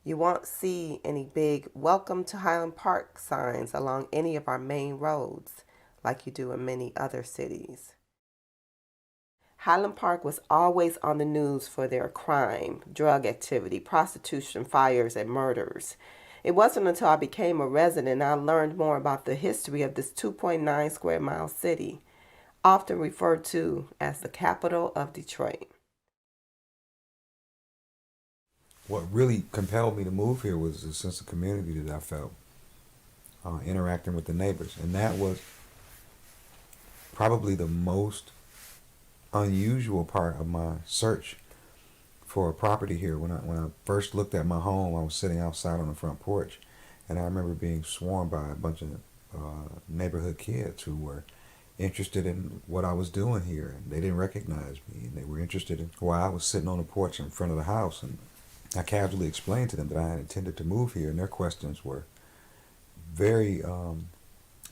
You won't see any big "Welcome to Highland Park" signs along any of our main roads like you do in many other cities. Highland Park was always on the news for their crime, drug activity, prostitution, fires, and murders. It wasn't until I became a resident I learned more about the history of this 2.9 square mile city, often referred to as the capital of Detroit. What really compelled me to move here was the sense of community that I felt interacting with the neighbors. And that was probably the most unusual part of my search for a property here. When I first looked at my home, I was sitting outside on the front porch, and I remember being swarmed by a bunch of neighborhood kids who were interested in what I was doing here, and they didn't recognize me, and they were interested in why I was sitting on the porch in front of the house. And I casually explained to them that I had intended to move here, and their questions were very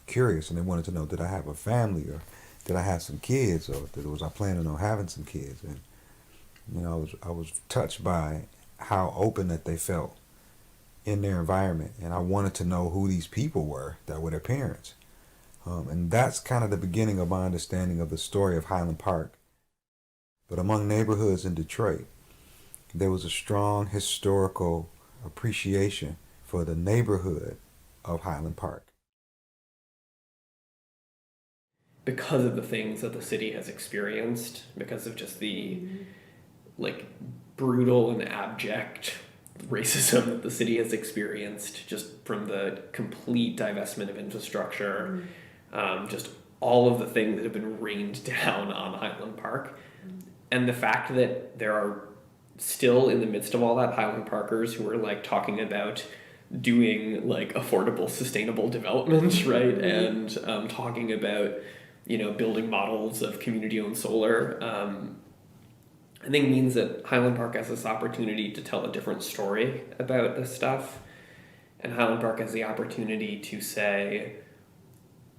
curious, and they wanted to know, did I have a family, or did I have some kids, or was I planning on having some kids? And you know, I was touched by how open that they felt in their environment, and I wanted to know who these people were that were their parents. And that's kind of the beginning of my understanding of the story of Highland Park. But among neighborhoods in Detroit, there was a strong historical appreciation for the neighborhood of Highland Park. Because of the things that the city has experienced, because of just the like brutal and abject racism that the city has experienced, just from the complete divestment of infrastructure, just all of the things that have been rained down on Highland Park. And the fact that there are still in the midst of all that Highland Parkers who are like talking about doing like affordable, sustainable development, right? And talking about, you know, building models of community-owned solar, I think means that Highland Park has this opportunity to tell a different story about this stuff. And Highland Park has the opportunity to say,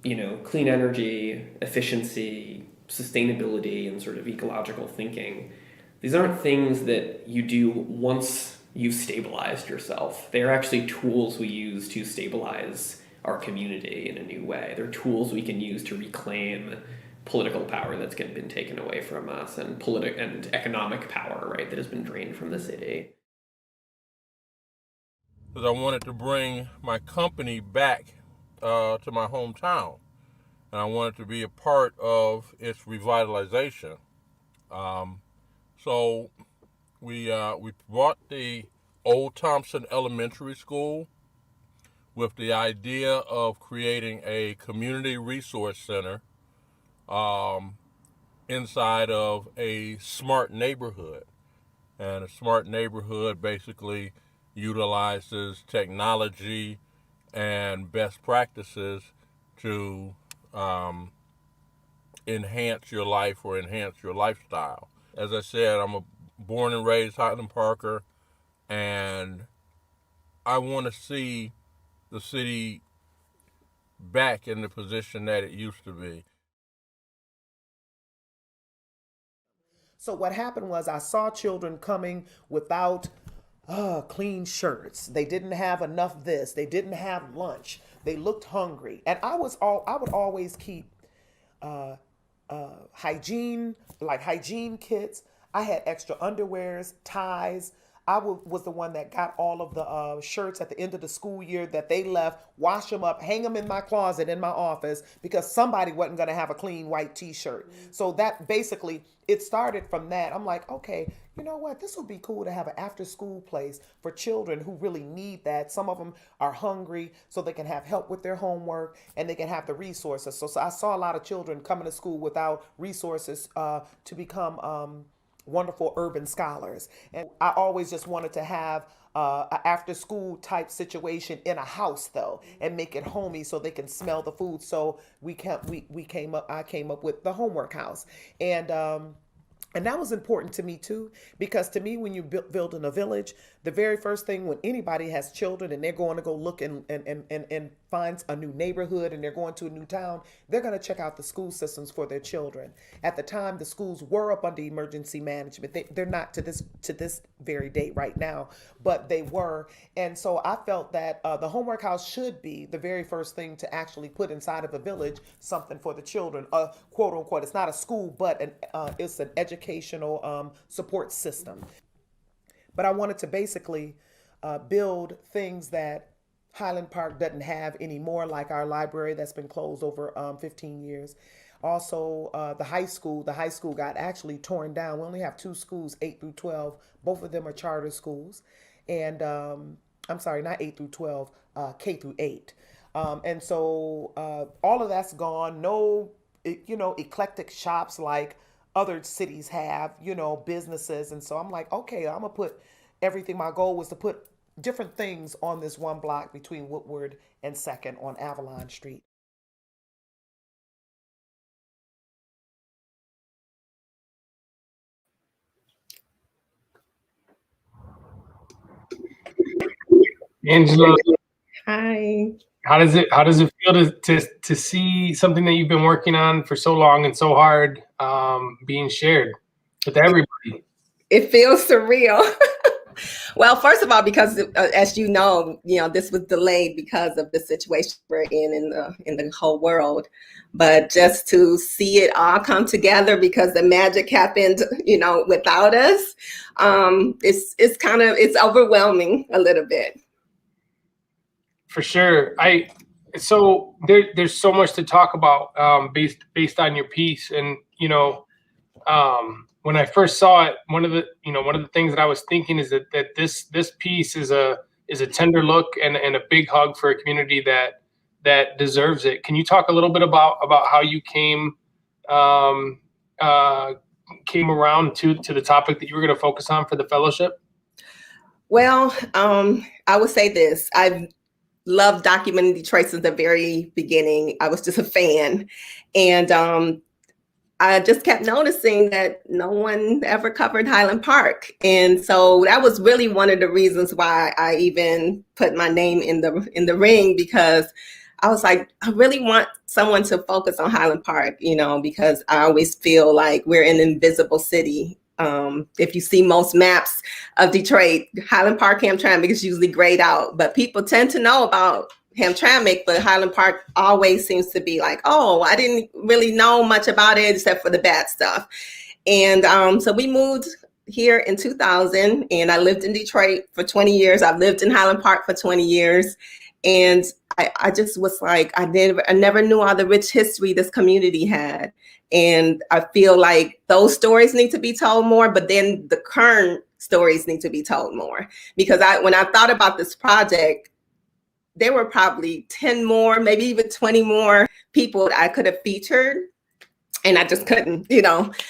you know, clean energy, efficiency, sustainability, and sort of ecological thinking. These aren't things that you do once you've stabilized yourself. They're actually tools we use to stabilize our community in a new way. They're tools we can use to reclaim political power that's been taken away from us, and and economic power, right, that has been drained from the city. Because I wanted to bring my company back to my hometown, and I wanted to be a part of its revitalization. So we bought the old Thompson Elementary School with the idea of creating a community resource center inside of a smart neighborhood. And a smart neighborhood basically utilizes technology and best practices to enhance your life or enhance your lifestyle. As I said, I'm a born and raised Highland Parker, and I want to see the city back in the position that it used to be. So what happened was I saw children coming without clean shirts. They didn't have enough this. They didn't have lunch. They looked hungry. And I would always keep hygiene kits. I had extra underwears, ties. I was the one that got all of the shirts at the end of the school year that they left, wash them up, hang them in my closet in my office because somebody wasn't going to have a clean white t-shirt. So that basically, it started from that. I'm like, okay, you know what? This would be cool to have an after school place for children who really need that. Some of them are hungry, so they can have help with their homework and they can have the resources. So I saw a lot of children coming to school without resources to become wonderful urban scholars. And I always just wanted to have an after school type situation in a house though, and make it homey so they can smell the food. So I came up with the homework house. And that was important to me too, because to me, when you building a village, the very first thing when anybody has children and they're going to go look and find a new neighborhood and they're going to a new town, they're going to check out the school systems for their children. At the time, the schools were up under emergency management. They're not to this very date right now, but they were. And so I felt that the homework house should be the very first thing to actually put inside of a village, something for the children, quote unquote. It's not a school, but it's an educational support system. But I wanted to basically build things that Highland Park doesn't have anymore, like our library that's been closed over 15 years. Also, the high school got actually torn down. We only have 2 schools, 8 through 12. Both of them are charter schools. And I'm sorry, not 8 through 12, K through 8. And so all of that's gone. No, eclectic shops like other cities have, businesses. And so I'm like, okay, I'm gonna put everything. My goal was to put different things on this one block between Woodward and 2nd on Avalon Street. Angela, Hi. how does it feel to see something that you've been working on for so long and so hard being shared with everybody? It feels surreal. Well, first of all, because as you know, this was delayed because of the situation we're in the whole world. But just to see it all come together because the magic happened, without us, it's overwhelming a little bit. For sure. So there's so much to talk about based on your piece, and when I first saw it, one of the things that I was thinking is that this piece is a tender look and a big hug for a community that deserves it. Can you talk a little bit about how you came around to the topic that you were going to focus on for the fellowship? Well, I would say this. I've loved documenting Detroit since the very beginning. I was just a fan. And I just kept noticing that no one ever covered Highland Park. And so that was really one of the reasons why I even put my name in the ring, because I was like, I really want someone to focus on Highland Park, because I always feel like we're an invisible city. If you see most maps of Detroit, Highland Park Hamtramck is usually grayed out, but people tend to know about Hamtramck, but Highland Park always seems to be like, oh, I didn't really know much about it except for the bad stuff. And so we moved here in 2000, and I lived in Detroit for 20 years. I've lived in Highland Park for 20 years. And I just was like, I never knew all the rich history this community had. And I feel like those stories need to be told more, but then the current stories need to be told more. Because when I thought about this project, there were probably 10 more, maybe even 20 more people that I could have featured. And I just couldn't,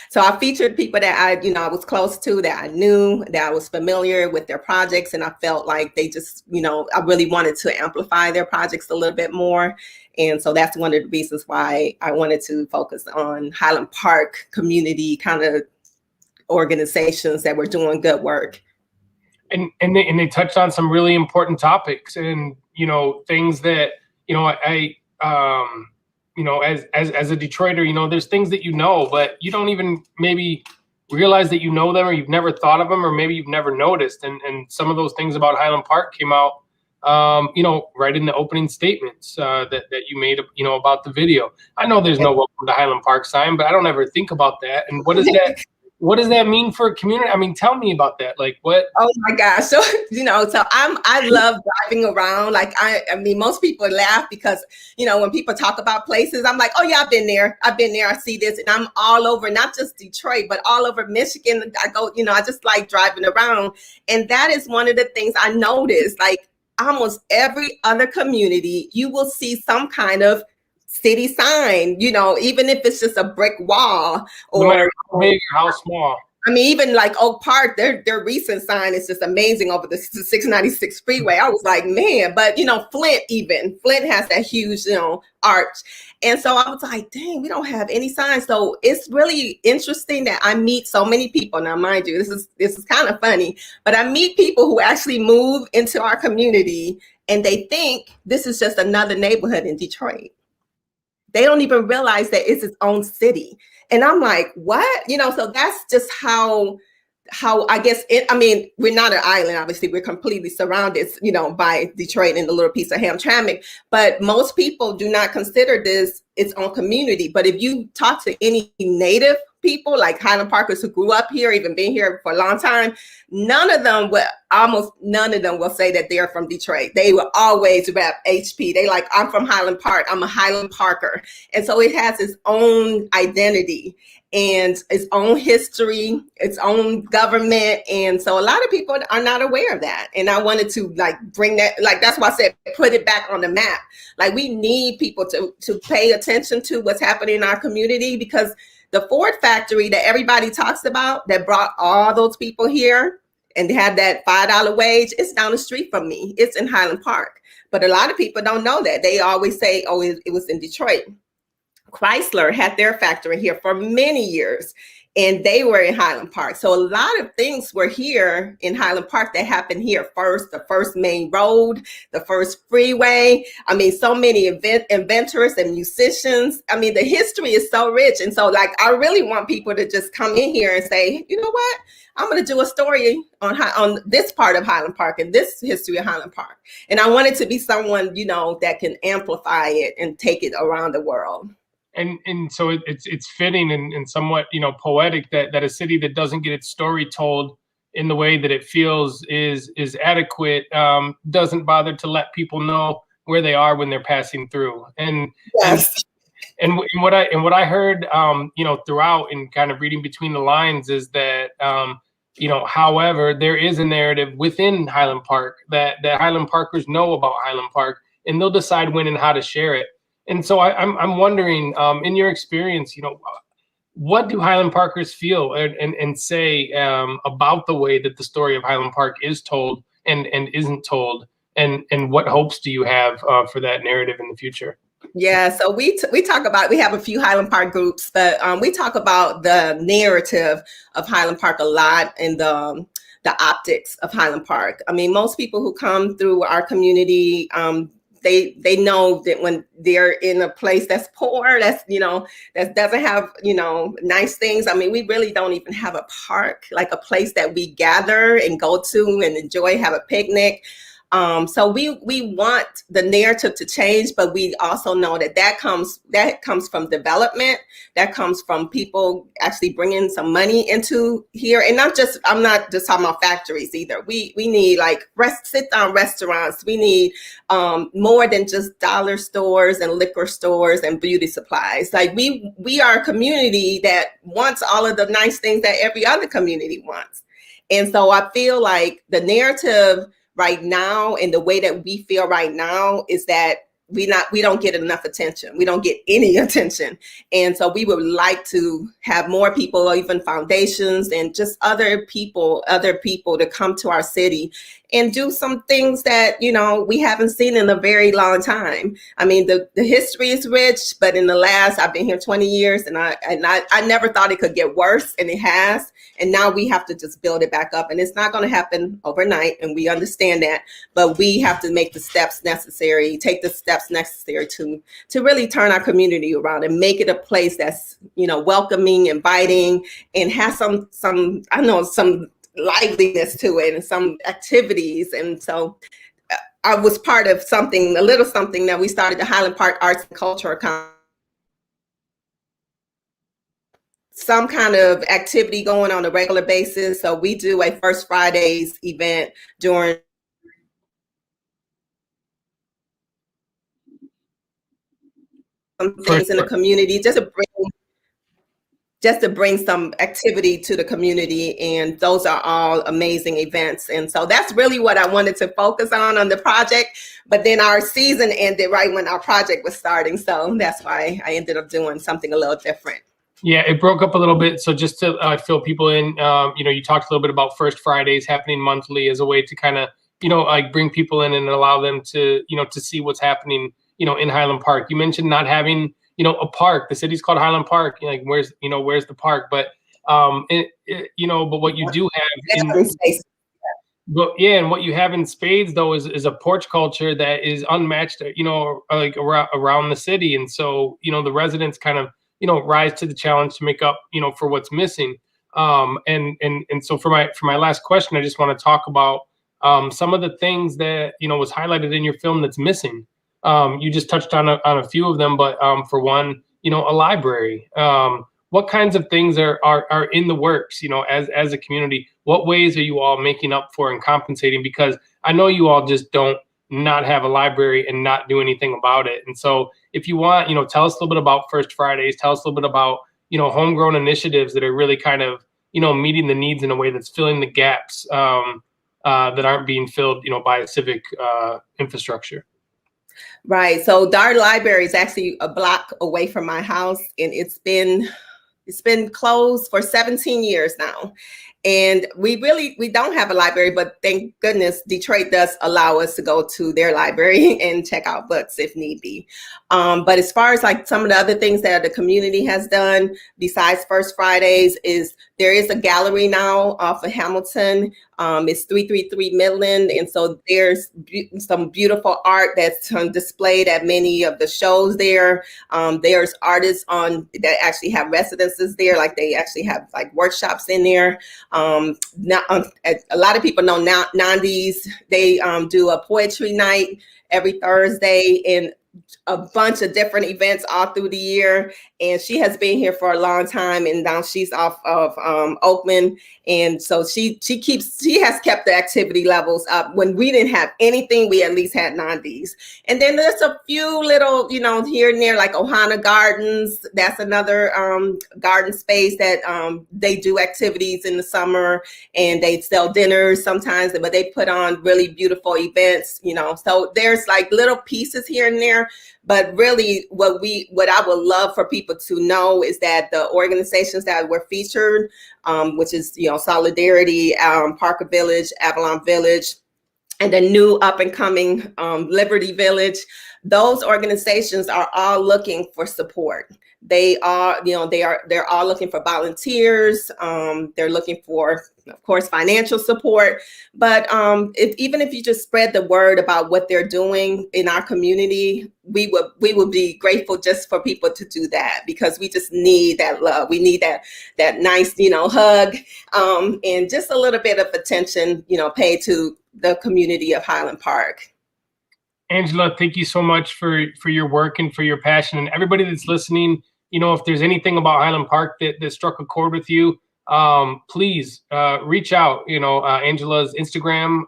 So I featured people that I was close to, that I knew, that I was familiar with their projects. And I felt like they just, I really wanted to amplify their projects a little bit more. And so that's one of the reasons why I wanted to focus on Highland Park community kind of organizations that were doing good work. And they touched on some really important topics, and things that as a Detroiter, there's things that but you don't even maybe realize that you know them, or you've never thought of them, or maybe you've never noticed. And some of those things about Highland Park came out right in the opening statements that you made about the video. I know there's no welcome to Highland Park sign, but I don't ever think about that. And what does that mean for a community? I mean, tell me about that. Like, what? Oh my gosh. So, so I love driving around. Like, I mean, most people laugh because, when people talk about places, I'm like, oh yeah, I've been there. I see this. And I'm all over, not just Detroit, but all over Michigan. I go, I just like driving around. And that is one of the things I noticed. Like, almost every other community, you will see some kind of city sign, even if it's just a brick wall, or no matter how big or how small. I mean, even like Oak Park, their recent sign is just amazing over the 696 freeway. I was like, man, but Flint has that huge, arch. And so I was like, dang, we don't have any signs. So it's really interesting that I meet so many people. Now, mind you, this is kind of funny, but I meet people who actually move into our community and they think this is just another neighborhood in Detroit. They don't even realize that it's its own city. And I'm like, what? So that's just how I guess we're not an island, obviously. We're completely surrounded, by Detroit and the little piece of Hamtramck. But most people do not consider this its own community. But if you talk to any native people, like Highland Parkers who grew up here, even been here for a long time, almost none of them will say that they're from Detroit. They will always rep HP. They like, I'm from Highland Park. I'm a Highland Parker. And so it has its own identity and its own history, its own government. And so a lot of people are not aware of that. And I wanted to bring that, that's why I said, put it back on the map. Like, we need people to pay attention to what's happening in our community, because the Ford factory that everybody talks about that brought all those people here and had that $5 wage, it's down the street from me. It's in Highland Park. But a lot of people don't know that. They always say, oh, it was in Detroit. Chrysler had their factory here for many years. and they were in Highland Park. So a lot of things were here in Highland Park that happened here first, the first main road, the first freeway. I mean, so many inventors and musicians. I mean, the history is so rich. And so like, I really want people to just come in here and say, you know what? I'm going to do a story on this part of Highland Park and this history of Highland Park. And I want it to be someone, you know, that can amplify it and take it around the world. And so it's fitting and somewhat, you know, poetic that a city that doesn't get its story told in the way that it feels is adequate, doesn't bother to let people know where they are when they're passing through. And yes. and what I heard, you know, throughout and kind of reading between the lines is that, you know, however, there is a narrative within Highland Park that Highland Parkers know about Highland Park, and they'll decide when and how to share it. And so I'm wondering, in your experience, you know, what do Highland Parkers feel and say about the way that the story of Highland Park is told and isn't told, and what hopes do you have for that narrative in the future? Yeah, so we talk about, we have a few Highland Park groups, but we talk about the narrative of Highland Park a lot and the optics of Highland Park. I mean, most people who come through our community, they know that when they're in a place that's poor, that's, you know, that doesn't have, you know, nice things. I mean, we really don't even have a park, like a place that we gather and go to and enjoy, have a picnic. So we want the narrative to change, but we also know that comes from development, that comes from people actually bringing some money into here, and I'm not just talking about factories either. We need like sit down restaurants. We need more than just dollar stores and liquor stores and beauty supplies. Like we are a community that wants all of the nice things that every other community wants, and so I feel like the narrative right now and the way that we feel right now is that we don't get enough attention. We don't get any attention. And so we would like to have more people, even foundations and just other people to come to our city and do some things that, you know, we haven't seen in a very long time. I mean, the history is rich, but I've been here 20 years and I never thought it could get worse, and it has. And now we have to just build it back up, and it's not going to happen overnight. And we understand that, but we have to take the steps necessary to really turn our community around and make it a place that's, you know, welcoming, inviting, and has some liveliness to it and some activities. And so I was part of a little something that we started, the Highland Park Arts and Culture some kind of activity going on a regular basis. So we do a First Fridays event during some things in the community, just to bring some activity to the community. And those are all amazing events. And so that's really what I wanted to focus on the project. But then our season ended right when our project was starting. So that's why I ended up doing something a little different. Yeah, it broke up a little bit. So just to fill people in, you know, you talked a little bit about First Fridays happening monthly as a way to kind of, you know, like bring people in and allow them to, you know, to see what's happening, you know, in Highland Park. You mentioned not having, you know, a park. The city's called Highland Park. Like, where's the park? But, you know, but what you do have and what you have in spades though is a porch culture that is unmatched, you know, like around the city. And so, you know, the residents kind of, you know, rise to the challenge to make up, you know, for what's missing. And so for my last question, I just want to talk about some of the things that, you know, was highlighted in your film that's missing. You just touched on a few of them, but for one, you know, a library. What kinds of things are in the works, you know, as a community? What ways are you all making up for and compensating? Because I know you all just don't not have a library and not do anything about it. And so if you want, you know, tell us a little bit about First Fridays, tell us a little bit about, you know, homegrown initiatives that are really kind of, you know, meeting the needs in a way that's filling the gaps that aren't being filled, you know, by a civic infrastructure. Right. So Dart Library is actually a block away from my house, and it's been closed for 17 years now. And we don't have a library, but thank goodness Detroit does allow us to go to their library and check out books if need be. But as far as like some of the other things that the community has done besides First Fridays is there is a gallery now off of Hamilton. It's 333 Midland. And so there's some beautiful art that's displayed at many of the shows there. There's artists that actually have residences there, like they actually have like workshops in there. Now, a lot of people know Nandi's. They do a poetry night every Thursday and a bunch of different events all through the year. And she has been here for a long time, and now she's off of Oakland. And so she has kept the activity levels up. When we didn't have anything, we at least had Nandi's. And then there's a few little, here and there, like Ohana Gardens. That's another garden space that they do activities in the summer, and they sell dinners sometimes, but they put on really beautiful events, So there's like little pieces here and there. But really what I would love for people to know is that the organizations that were featured, which is, Solidarity, Parker Village, Avalon Village, and the new up and coming Liberty Village, those organizations are all looking for support. They are, they're all looking for volunteers. They're looking for, of course, financial support. But even if you just spread the word about what they're doing in our community, we would be grateful just for people to do that, because we just need that love. We need that nice, hug, and just a little bit of attention, paid to the community of Highland Park. Angela, thank you so much for your work and for your passion. And everybody that's listening, if there's anything about Highland Park that struck a chord with you, please reach out. Angela's Instagram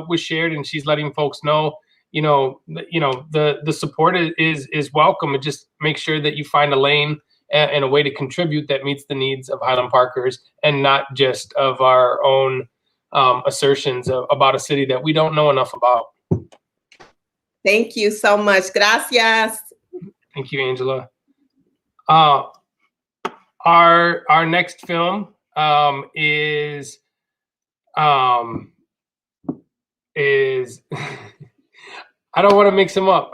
was shared, and she's letting folks know, the support is welcome. And just make sure that you find a lane and a way to contribute that meets the needs of Highland Parkers, and not just of our own assertions about a city that we don't know enough about. Thank you so much. Gracias. Thank you, Angela. Our next film is I don't want to mix them up.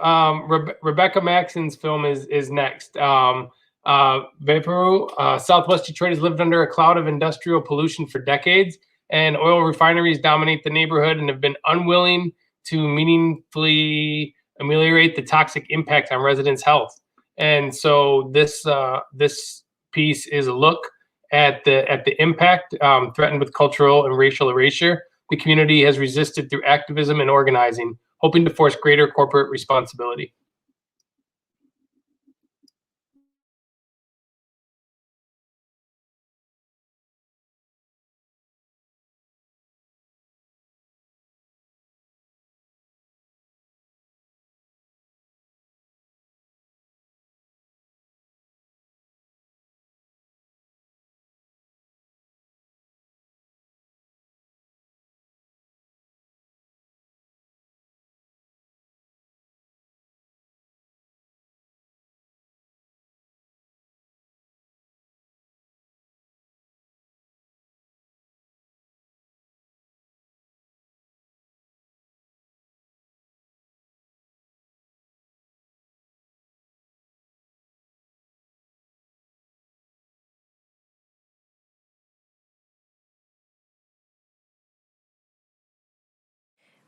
Rebecca Maxon's film is next. Vaporu, Southwest Detroit has lived under a cloud of industrial pollution for decades, and oil refineries dominate the neighborhood and have been unwilling to meaningfully ameliorate the toxic impact on residents' health. And so this piece is a look at the impact threatened with cultural and racial erasure. The community has resisted through activism and organizing, hoping to force greater corporate responsibility.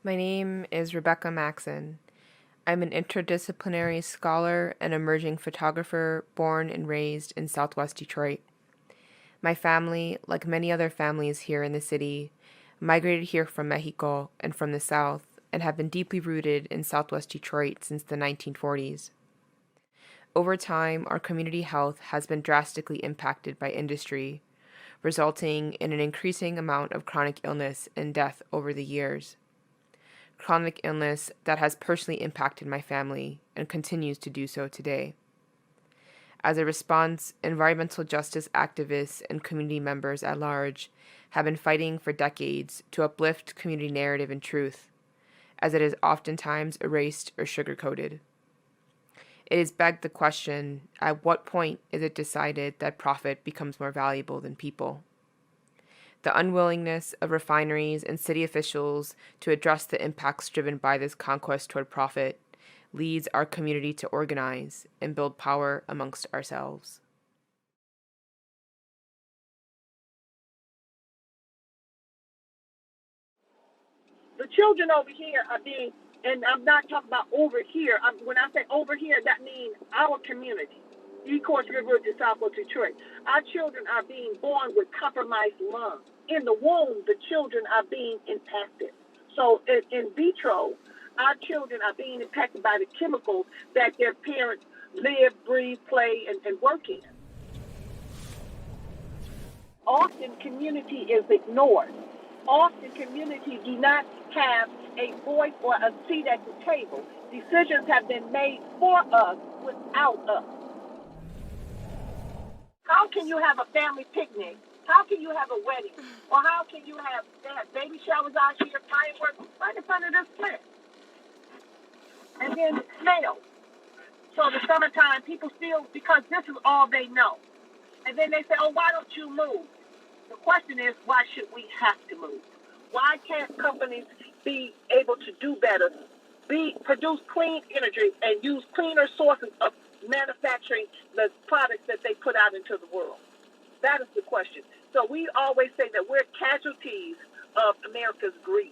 My name is Rebeca Maxon. I'm an interdisciplinary scholar and emerging photographer born and raised in Southwest Detroit. My family, like many other families here in the city, migrated here from Mexico and from the South, and have been deeply rooted in Southwest Detroit since the 1940s. Over time, our community health has been drastically impacted by industry, resulting in an increasing amount of chronic illness and death over the years. Chronic illness that has personally impacted my family and continues to do so today. As a response, environmental justice activists and community members at large have been fighting for decades to uplift community narrative and truth, as it is oftentimes erased or sugar-coated. It has begged the question, at what point is it decided that profit becomes more valuable than people? The unwillingness of refineries and city officials to address the impacts driven by this conquest toward profit leads our community to organize and build power amongst ourselves. The children over here are being, and I'm not talking about over here. When I say over here, that means our community, Ecorse River to Southwest Detroit. Our children are being born with compromised lungs. In the womb, the children are being impacted. So in vitro, our children are being impacted by the chemicals that their parents live, breathe, play, and work in. Often community is ignored. Often community do not have a voice or a seat at the table. Decisions have been made for us without us. How can you have a family picnic? How can you have a wedding? Or how can you have baby showers out here, fireworks right in front of this plant? And then smells. So the summertime, people still, because this is all they know. And then they say, oh, why don't you move? The question is, why should we have to move? Why can't companies be able to do better, produce clean energy and use cleaner sources of manufacturing the products that they put out into the world? That is the question. So we always say that we're casualties of America's greed.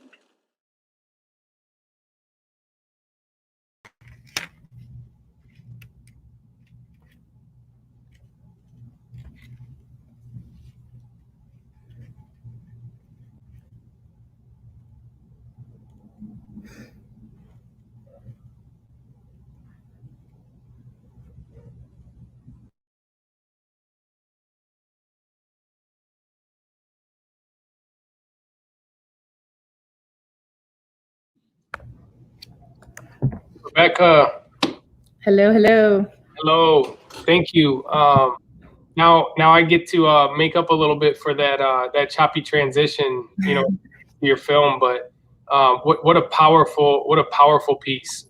Rebecca. Hello, hello. Hello. Thank you. Now I get to make up a little bit for that choppy transition, to your film. But what a powerful piece.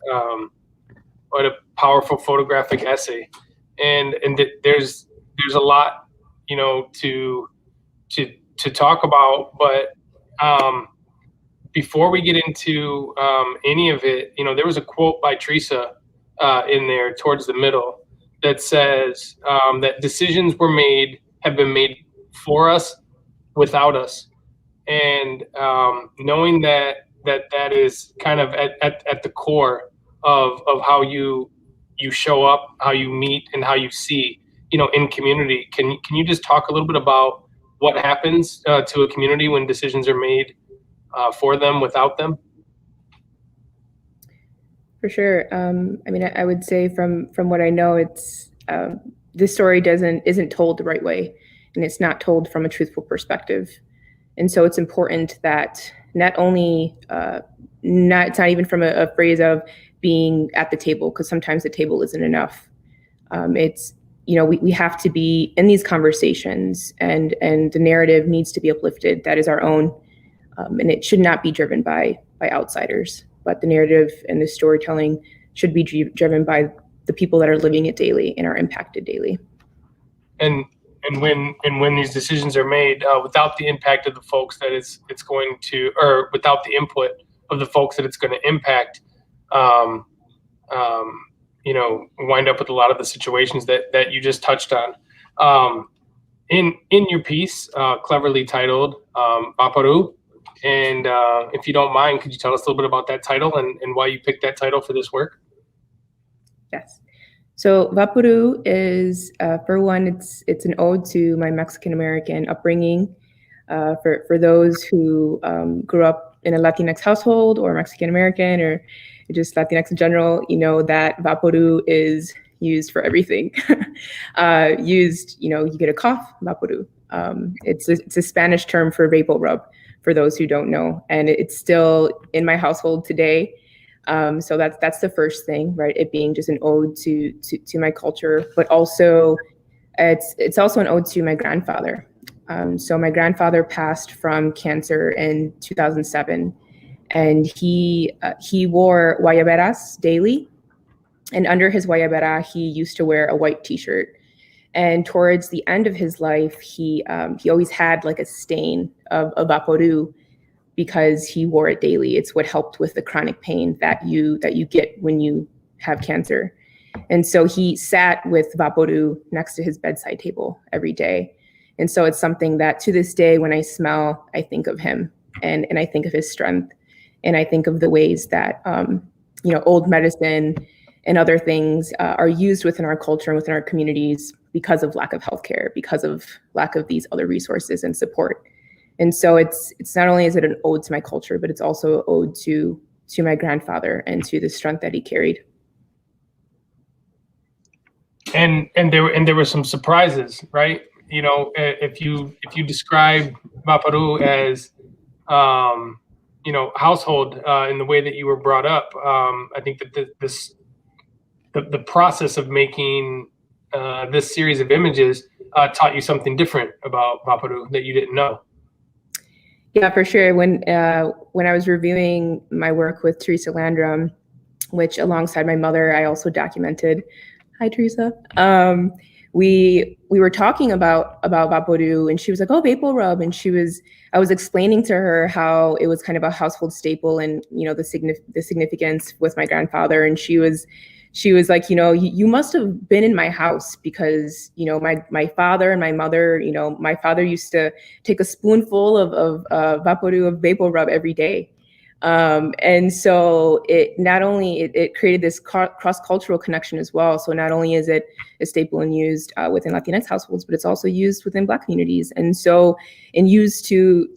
What a powerful photographic essay. And there's a lot, to talk about. But before we get into any of it, there was a quote by Teresa in there towards the middle that says that decisions have been made for us, without us. And knowing that is kind of at the core of how you show up, how you meet, and how you see, in community. Can you just talk a little bit about what happens to a community when decisions are made for them, without them? For sure. I would say from what I know, it's this story isn't told the right way, and it's not told from a truthful perspective. And so it's important that not only it's not even from a phrase of being at the table, because sometimes the table isn't enough. It's we have to be in these conversations, and the narrative needs to be uplifted. That is our own, and it should not be driven by outsiders. But the narrative and the storytelling should be driven by the people that are living it daily and are impacted daily. And when these decisions are made without the impact of the folks that it's going to, or without the input of the folks that it's going to impact, wind up with a lot of the situations that you just touched on. In your piece, cleverly titled Vaporu. And if you don't mind, could you tell us a little bit about that title and why you picked that title for this work? Yes. So Vaporu is, for one, it's an ode to my Mexican-American upbringing. For those who grew up in a Latinx household, or Mexican-American, or just Latinx in general, that Vaporu is used for everything. You get a cough, Vaporu. It's a Spanish term for vapor rub, for those who don't know, and it's still in my household today. So that's the first thing, right? It being just an ode to my culture, but also it's also an ode to my grandfather. So my grandfather passed from cancer in 2007, and he wore guayaberas daily, and under his guayabera he used to wear a white T-shirt. And towards the end of his life, he always had like a stain of Vaporu because he wore it daily. It's what helped with the chronic pain that you get when you have cancer. And so he sat with Vaporu next to his bedside table every day. And so it's something that to this day, when I smell, I think of him and I think of his strength. And I think of the ways that, old medicine and other things are used within our culture and within our communities because of lack of healthcare, because of lack of these other resources and support. And so it's not only is it an ode to my culture, but it's also an ode to my grandfather and to the strength that he carried. And there were some surprises, right? If you describe Vaporu as household in the way that you were brought up, I think that the process of making this series of images taught you something different about Vaporu that you didn't know. Yeah, for sure. When I was reviewing my work with Teresa Landrum, which alongside my mother, I also documented. Hi, Teresa. We were talking about Vaporu, and she was like, "Oh, Vapor Rub," and I was explaining to her how it was kind of a household staple, and the significance with my grandfather, and she was like, you must have been in my house because, my father and my mother, my father used to take a spoonful of Vaporu, of Vapor Rub every day. And so it not only, it created this cross-cultural connection as well. So not only is it a staple and used within Latinx households, but it's also used within Black communities. And used to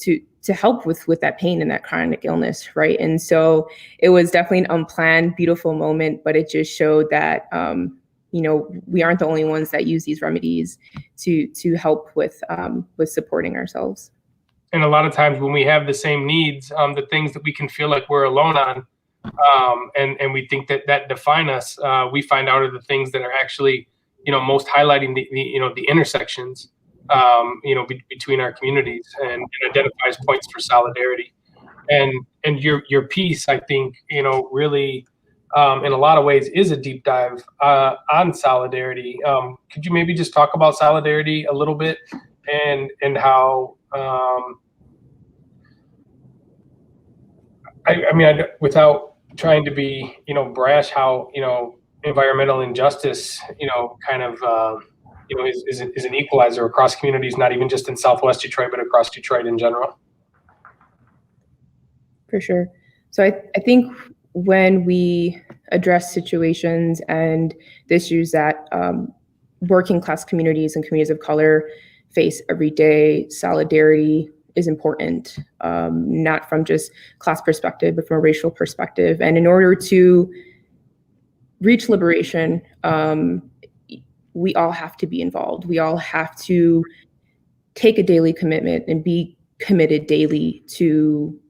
help with that pain and that chronic illness, right? And so it was definitely an unplanned, beautiful moment, but it just showed that, we aren't the only ones that use these remedies to help with supporting ourselves. And a lot of times when we have the same needs, the things that we can feel like we're alone on, and we think that define us, we find out are the things that are actually, most highlighting the intersections, between our communities and identifies points for solidarity. And your piece, I think, really, in a lot of ways is a deep dive on solidarity. Could you maybe just talk about solidarity a little bit and how, without trying to be, brash, how, environmental injustice, is an equalizer across communities, not even just in Southwest Detroit, but across Detroit in general. For sure. So I think when we address situations and the issues that working class communities and communities of color face every day, solidarity is important, not from just class perspective, but from a racial perspective. And in order to reach liberation, we all have to be involved. We all have to take a daily commitment and be committed daily to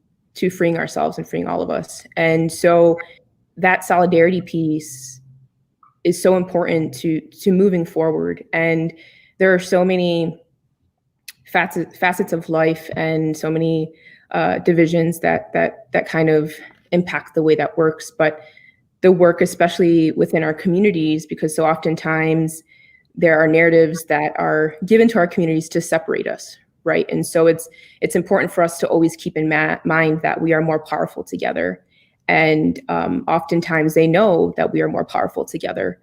freeing ourselves and freeing all of us. And so that solidarity piece is so important to moving forward. And there are so many facets of life and so many divisions that kind of impact the way that works. But the work, especially within our communities, because so oftentimes there are narratives that are given to our communities to separate us, right? And so it's important for us to always keep in mind that we are more powerful together. And oftentimes they know that we are more powerful together.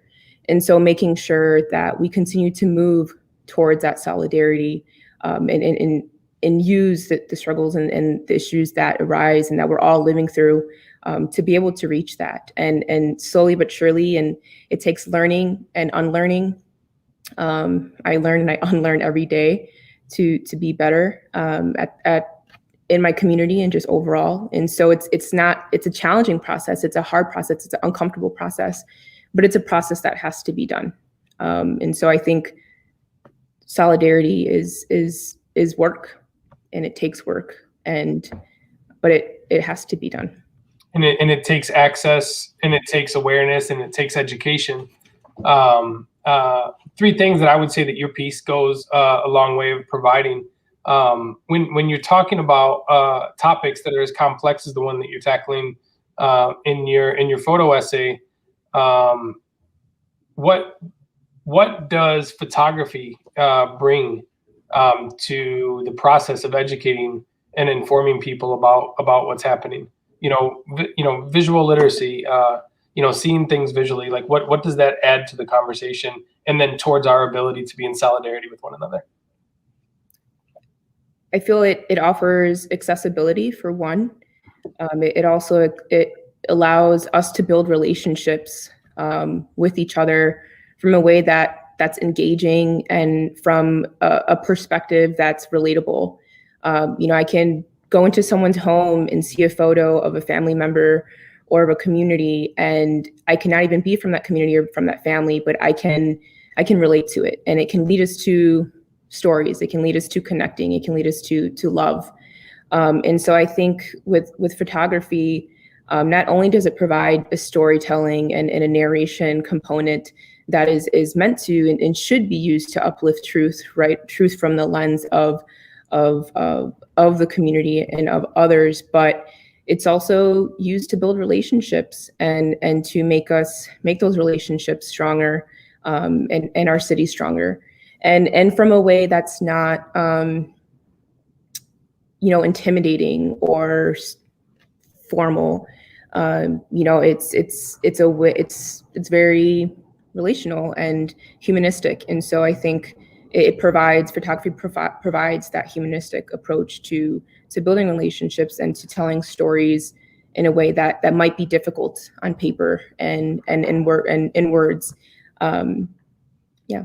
And so making sure that we continue to move towards that solidarity and use the struggles and the issues that arise and that we're all living through to be able to reach that. And slowly but surely, and it takes learning and unlearning. I learn and I unlearn every day to be better in my community and just overall. And so it's a challenging process. It's a hard process. It's an uncomfortable process, but it's a process that has to be done. And so I think solidarity is work, and it takes work, but it has to be done. And it takes access, and it takes awareness, and it takes education. Three things that I would say that your piece goes a long way of providing. When you're talking about topics that are as complex as the one that you're tackling in your photo essay, what what does photography bring to the process of educating and informing people about what's happening? Visual literacy, seeing things visually, like what does that add to the conversation and then towards our ability to be in solidarity with one another? I feel it offers accessibility for one. It allows us to build relationships with each other from a way that's engaging and from a perspective that's relatable. I can go into someone's home and see a photo of a family member or of a community, and I cannot even be from that community or from that family, but I can relate to it, and it can lead us to stories. It can lead us to connecting. It can lead us to love. And so I think with photography, not only does it provide a storytelling and a narration component that is meant to and should be used to uplift truth, right? Truth from the lens of the community and of others, but it's also used to build relationships and to make those relationships stronger, and our city stronger, and from a way that's not intimidating or formal. It's very relational and humanistic, and so I think photography provides that humanistic approach to building relationships and to telling stories in a way that might be difficult on paper and in words. Yeah.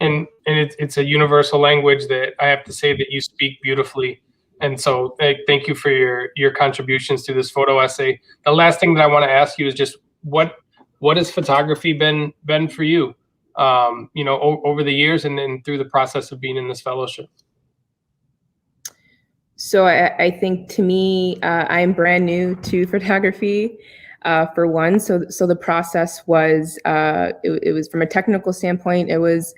And it's a universal language that I have to say that you speak beautifully. And so thank you for your contributions to this photo essay. The last thing that I want to ask you is just what has photography been for you, over the years and then through the process of being in this fellowship? So I think to me, I'm brand new to photography, for one. So the process was, it was from a technical standpoint, it was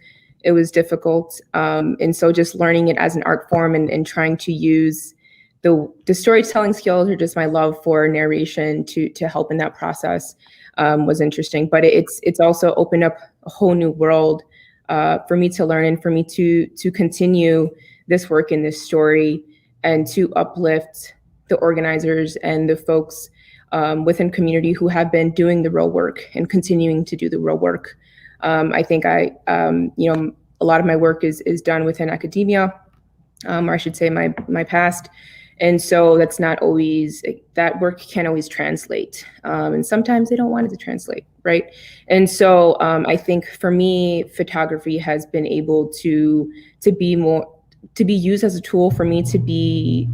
difficult. And so just learning it as an art form and trying to use the storytelling skills or just my love for narration to help in that process was interesting. But it's also opened up a whole new world for me to learn and for me to continue this work in this story and to uplift the organizers and the folks within community who have been doing the real work and continuing to do the real work. I think a lot of my work is done within academia, or I should say my past. And so that's not always, that work can't always translate. And sometimes they don't want it to translate, right? And so I think for me, photography has been able to be used as a tool for me to be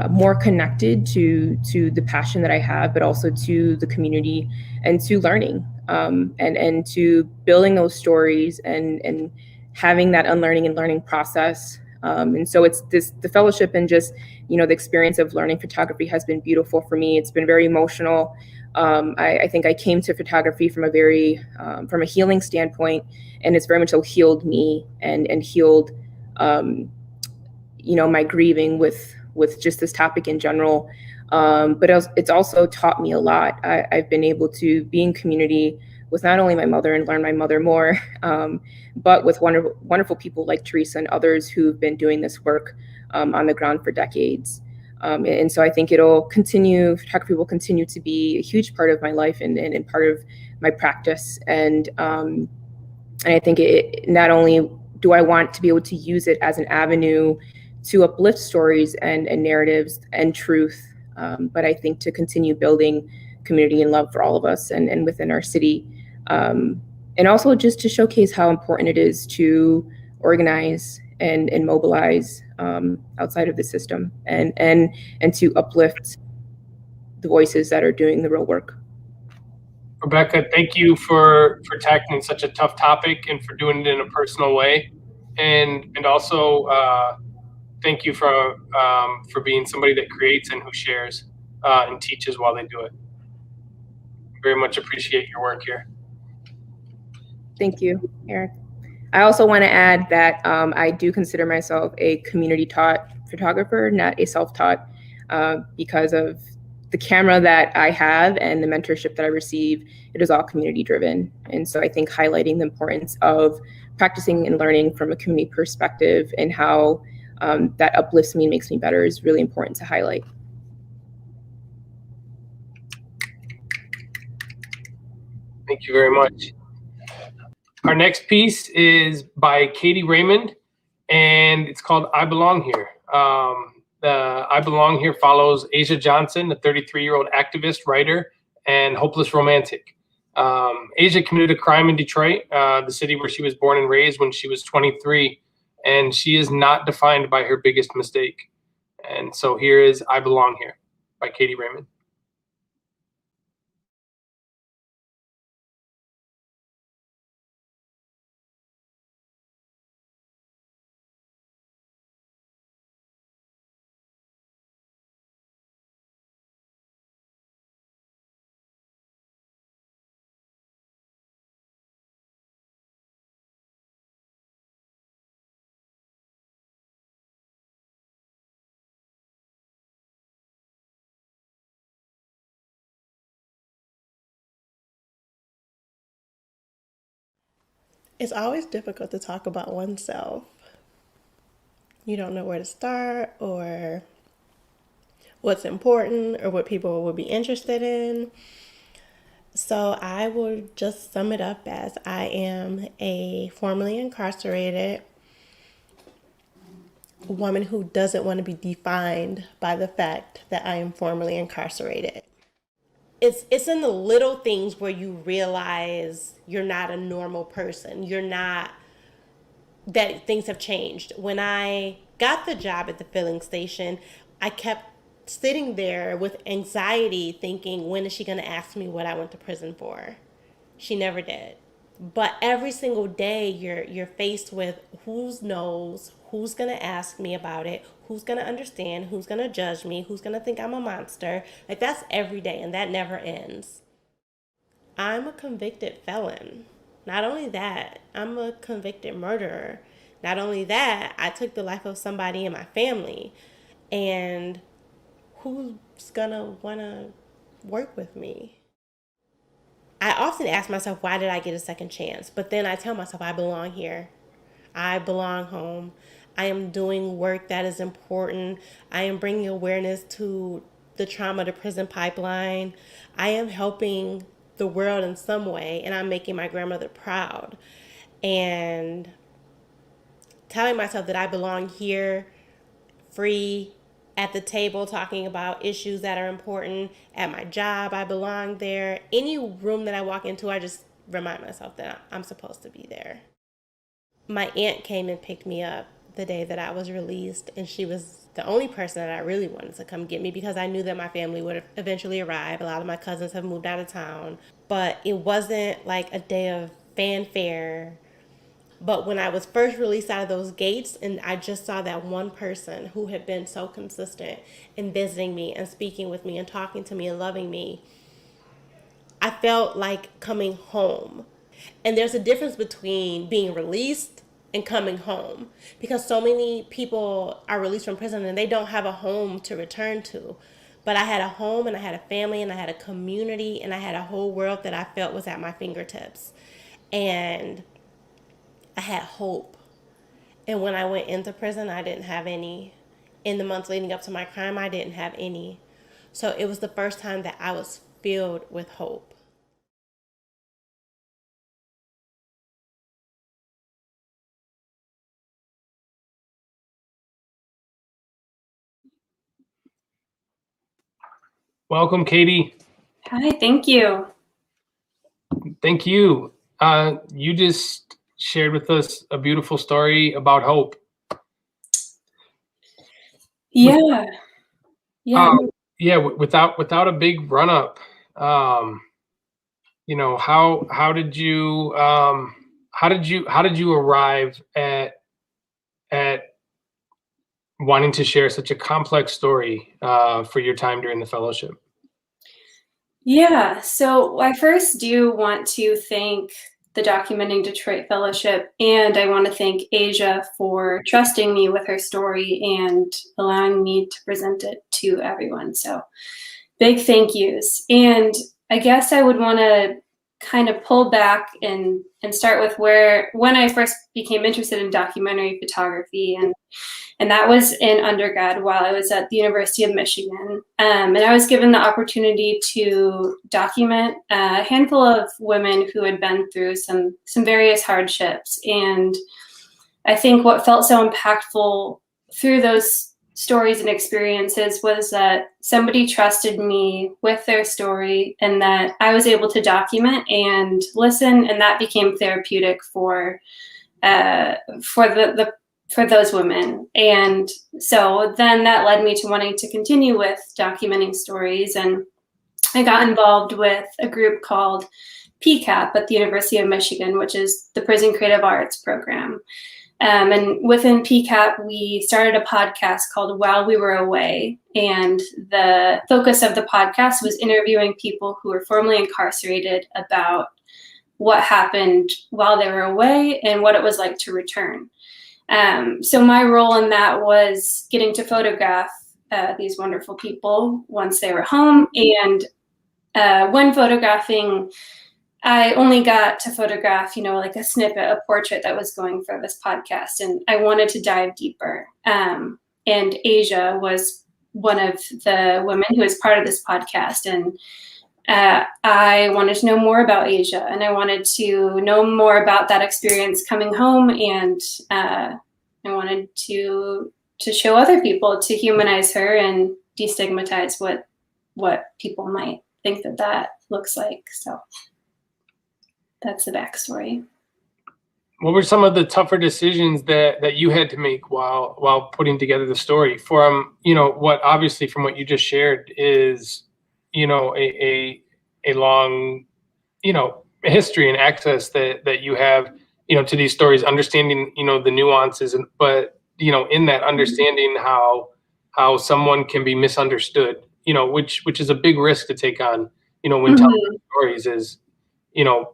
more connected to the passion that I have, but also to the community and to learning, and to building those stories and having that unlearning and learning process. And so it's the fellowship and just, the experience of learning photography has been beautiful for me. It's been very emotional. I think I came to photography from a healing standpoint, and it's very much so healed me and healed, my grieving with just this topic in general. But it's also taught me a lot. I've been able to be in community with not only my mother and learn my mother more, but with wonderful people like Teresa and others who've been doing this work on the ground for decades. And so I think photography will continue to be a huge part of my life and part of my practice. And I think not only do I want to be able to use it as an avenue to uplift stories and narratives and truth, but I think to continue building community and love for all of us and within our city. And also just to showcase how important it is to organize and mobilize outside of the system and to uplift the voices that are doing the real work. Rebecca, thank you for tackling such a tough topic and for doing it in a personal way. And also thank you for being somebody that creates and who shares and teaches while they do it. Very much appreciate your work here. Thank you, Eric. I also want to add that I do consider myself a community-taught photographer, not a self-taught, because of the camera that I have and the mentorship that I receive, it is all community driven. And so I think highlighting the importance of practicing and learning from a community perspective and how that uplifts me and makes me better is really important to highlight. Thank you very much. Our next piece is by Katie Raymond, and it's called I Belong Here. The I Belong Here follows Asia Johnson, a 33-year-old activist, writer, and hopeless romantic. Asia committed a crime in Detroit, the city where she was born and raised, when she was 23, and she is not defined by her biggest mistake. And so here is I Belong Here by Katie Raymond. It's always difficult to talk about oneself. You don't know where to start or what's important or what people will be interested in. So I will just sum it up as I am a formerly incarcerated woman who doesn't want to be defined by the fact that I am formerly incarcerated. It's in the little things where you realize you're not a normal person. You're not, that things have changed. When I got the job at the filling station, I kept sitting there with anxiety thinking, when is she going to ask me what I went to prison for? She never did. But every single day you're faced with who's knows, who's going to ask me about it, who's going to understand, who's going to judge me, who's going to think I'm a monster. Like, that's every day, and that never ends. I'm a convicted felon. Not only that, I'm a convicted murderer. Not only that, I took the life of somebody in my family. And who's gonna wanna work with me? I often ask myself, why did I get a second chance? But then I tell myself, I belong here. I belong home. I am doing work that is important. I am bringing awareness to the trauma to prison pipeline. I am helping the world in some way, and I'm making my grandmother proud. And telling myself that I belong here, free, at the table, talking about issues that are important. At my job, I belong there. Any room that I walk into, I just remind myself that I'm supposed to be there. My aunt came and picked me up the day that I was released, and she was the only person that I really wanted to come get me because I knew that my family would eventually arrive. A lot of my cousins have moved out of town, but it wasn't like a day of fanfare. But when I was first released out of those gates and I just saw that one person who had been so consistent in visiting me and speaking with me and talking to me and loving me, I felt like coming home. And there's a difference between being released and coming home, because so many people are released from prison and they don't have a home to return to. But I had a home, and I had a family, and I had a community, and I had a whole world that I felt was at my fingertips. And I had hope. And when I went into prison, I didn't have any. In the months leading up to my crime, I didn't have any. So it was the first time that I was filled with hope. Welcome, Katie. Hi, thank you. Thank you. You just shared with us a beautiful story about hope. Yeah. Yeah. Yeah. Without a big run up, you know, how did you arrive at wanting to share such a complex story for your time during the fellowship? Yeah, so I first do want to thank the Documenting Detroit Fellowship, and I want to thank Asia for trusting me with her story and allowing me to present it to everyone. So big thank yous. And I guess I would want to kind of pull back and start with when I first became interested in documentary photography, and that was in undergrad while I was at the University of Michigan. And I was given the opportunity to document a handful of women who had been through some various hardships. And I think what felt so impactful through those stories and experiences was that somebody trusted me with their story, and that I was able to document and listen, and that became therapeutic for those women. And so then that led me to wanting to continue with documenting stories, and I got involved with a group called PCAP at the University of Michigan, which is the Prison Creative Arts program. And within PCAP, we started a podcast called While We Were Away. And the focus of the podcast was interviewing people who were formerly incarcerated about what happened while they were away and what it was like to return. So my role in that was getting to photograph these wonderful people once they were home. And when photographing, I only got to photograph, like a snippet, a portrait that was going for this podcast. And I wanted to dive deeper. And Asia was one of the women who was part of this podcast. And I wanted to know more about Asia, and I wanted to know more about that experience coming home. And I wanted to show other people, to humanize her and destigmatize what people might think that looks like. So that's the backstory. What were some of the tougher decisions that you had to make while putting together the story? From what obviously from what you just shared is a long history and access that you have to these stories, understanding the nuances, but in that understanding how someone can be misunderstood, which is a big risk to take on when telling stories, is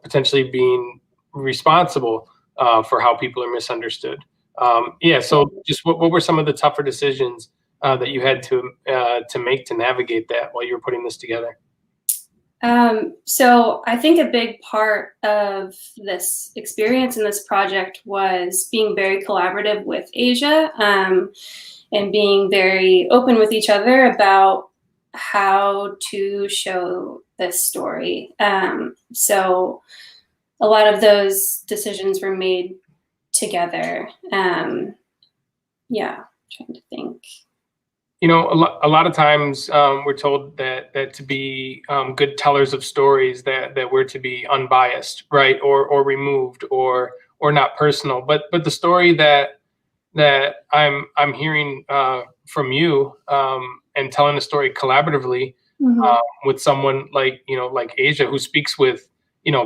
potentially being responsible for how people are misunderstood. So just what were some of the tougher decisions that you had to make to navigate that while you were putting this together? So I think a big part of this experience and this project was being very collaborative with Asia, and being very open with each other about how to show this story. So a lot of those decisions were made together. Trying to think. A lot of times we're told that to be good tellers of stories, that we're to be unbiased, right, or removed, or not personal. But the story that I'm hearing from you, and telling the story collaboratively with someone like Asia, who speaks with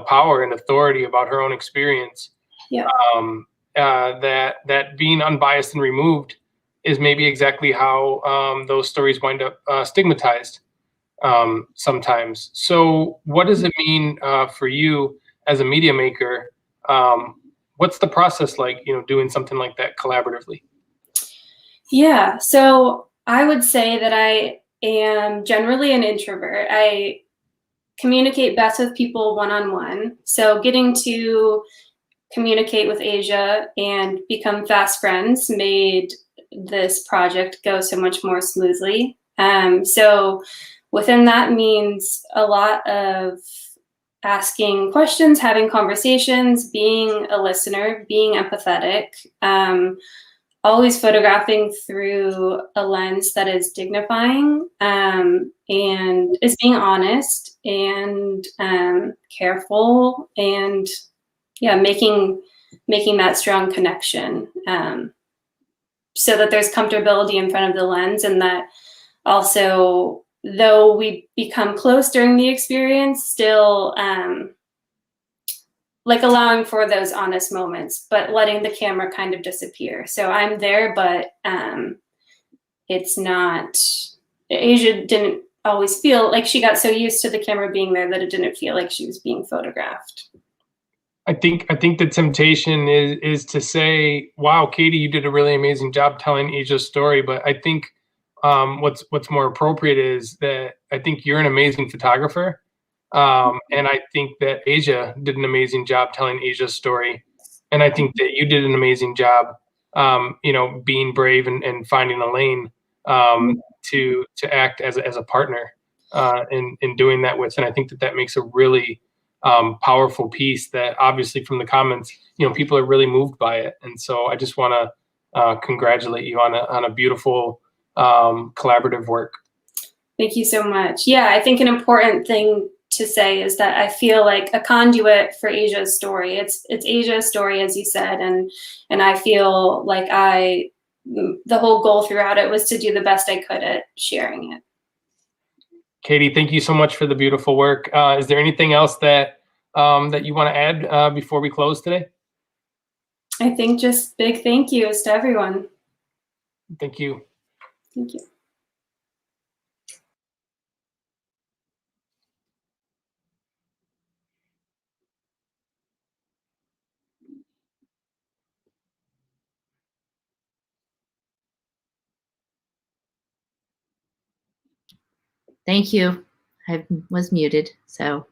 power and authority about her own experience. Yeah. That being unbiased and removed is maybe exactly how those stories wind up stigmatized sometimes. So what does it mean for you as a media maker? What's the process like, doing something like that collaboratively? Yeah, so I would say that I am generally an introvert. I communicate best with people one-on-one. So getting to communicate with Asia and become fast friends made this project go so much more smoothly. So within that means a lot of asking questions, having conversations, being a listener, being empathetic, always photographing through a lens that is dignifying, and is being honest and careful, and making that strong connection, so that there's comfortability in front of the lens, and that also, though we become close during the experience, still allowing for those honest moments, but letting the camera kind of disappear. So I'm there, but it's not, Asia didn't always feel like she got so used to the camera being there that it didn't feel like she was being photographed. I think the temptation is to say, wow, Katie, you did a really amazing job telling Asia's story. But I think what's more appropriate is that I think you're an amazing photographer. And I think that Asia did an amazing job telling Asia's story. And I think that you did an amazing job, being brave and finding a lane to act as a partner in doing that with. And I think that makes a really powerful piece that obviously from the comments, people are really moved by it. And so I just want to congratulate you on a beautiful collaborative work. Thank you so much. Yeah, I think an important thing to say is that I feel like a conduit for Asia's story. It's Asia's story, as you said, and I feel like the whole goal throughout it was to do the best I could at sharing it. Katie, thank you so much for the beautiful work. Is there anything else that you want to add before we close today? I think just big thank yous to everyone. Thank you. Thank you. Thank you. I was muted, so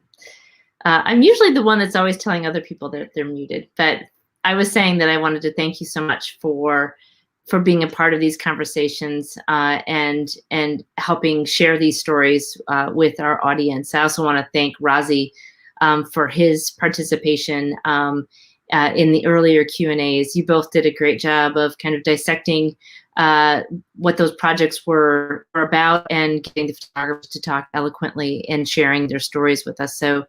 I'm usually the one that's always telling other people that they're muted. But I was saying that I wanted to thank you so much for being a part of these conversations and helping share these stories with our audience. I also want to thank Razi for his participation in the earlier Q&As. You both did a great job of kind of dissecting what those projects were about and getting the photographers to talk eloquently and sharing their stories with us. So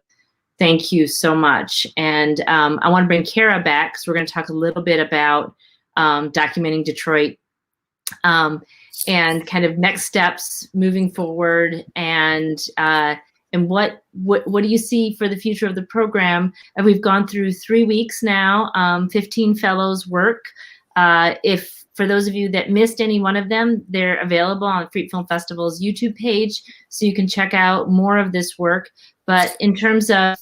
thank you so much. And I want to bring Kara back because we're going to talk a little bit about documenting Detroit and kind of next steps moving forward and what do you see for the future of the program? And we've gone through 3 weeks now, 15 fellows work. If for those of you that missed any one of them, they're available on Freak Film Festival's YouTube page, so you can check out more of this work. But in terms of,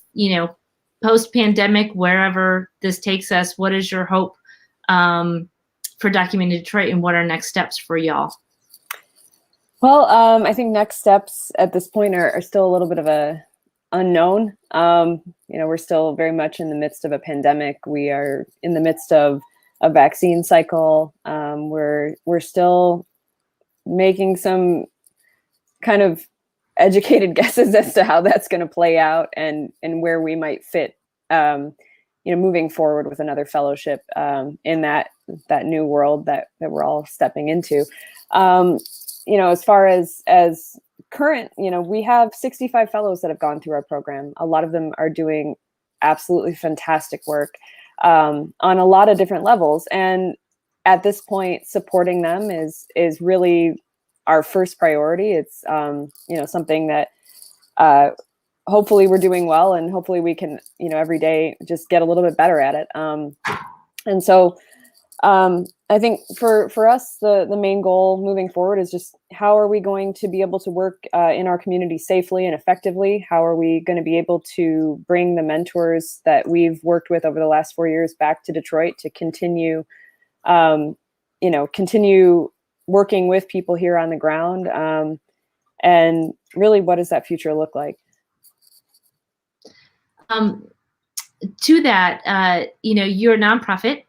post-pandemic, wherever this takes us, what is your hope for Documenting Detroit, and what are next steps for y'all? Well, I think next steps at this point are still a little bit of a unknown. We're still very much in the midst of a pandemic. We are in the midst of a vaccine cycle. We're still making some kind of educated guesses as to how that's going to play out and where we might fit, moving forward with another fellowship in that new world that we're all stepping into. As far as current, we have 65 fellows that have gone through our program. A lot of them are doing absolutely fantastic work on a lot of different levels. And at this point, supporting them is really our first priority. It's, something that hopefully we're doing well, and hopefully we can, every day just get a little bit better at it. And so I think for us, the main goal moving forward is just how are we going to be able to work in our community safely and effectively? How are we going to be able to bring the mentors that we've worked with over the last 4 years back to Detroit to continue, continue working with people here on the ground? And really, what does that future look like? To that, you're a nonprofit.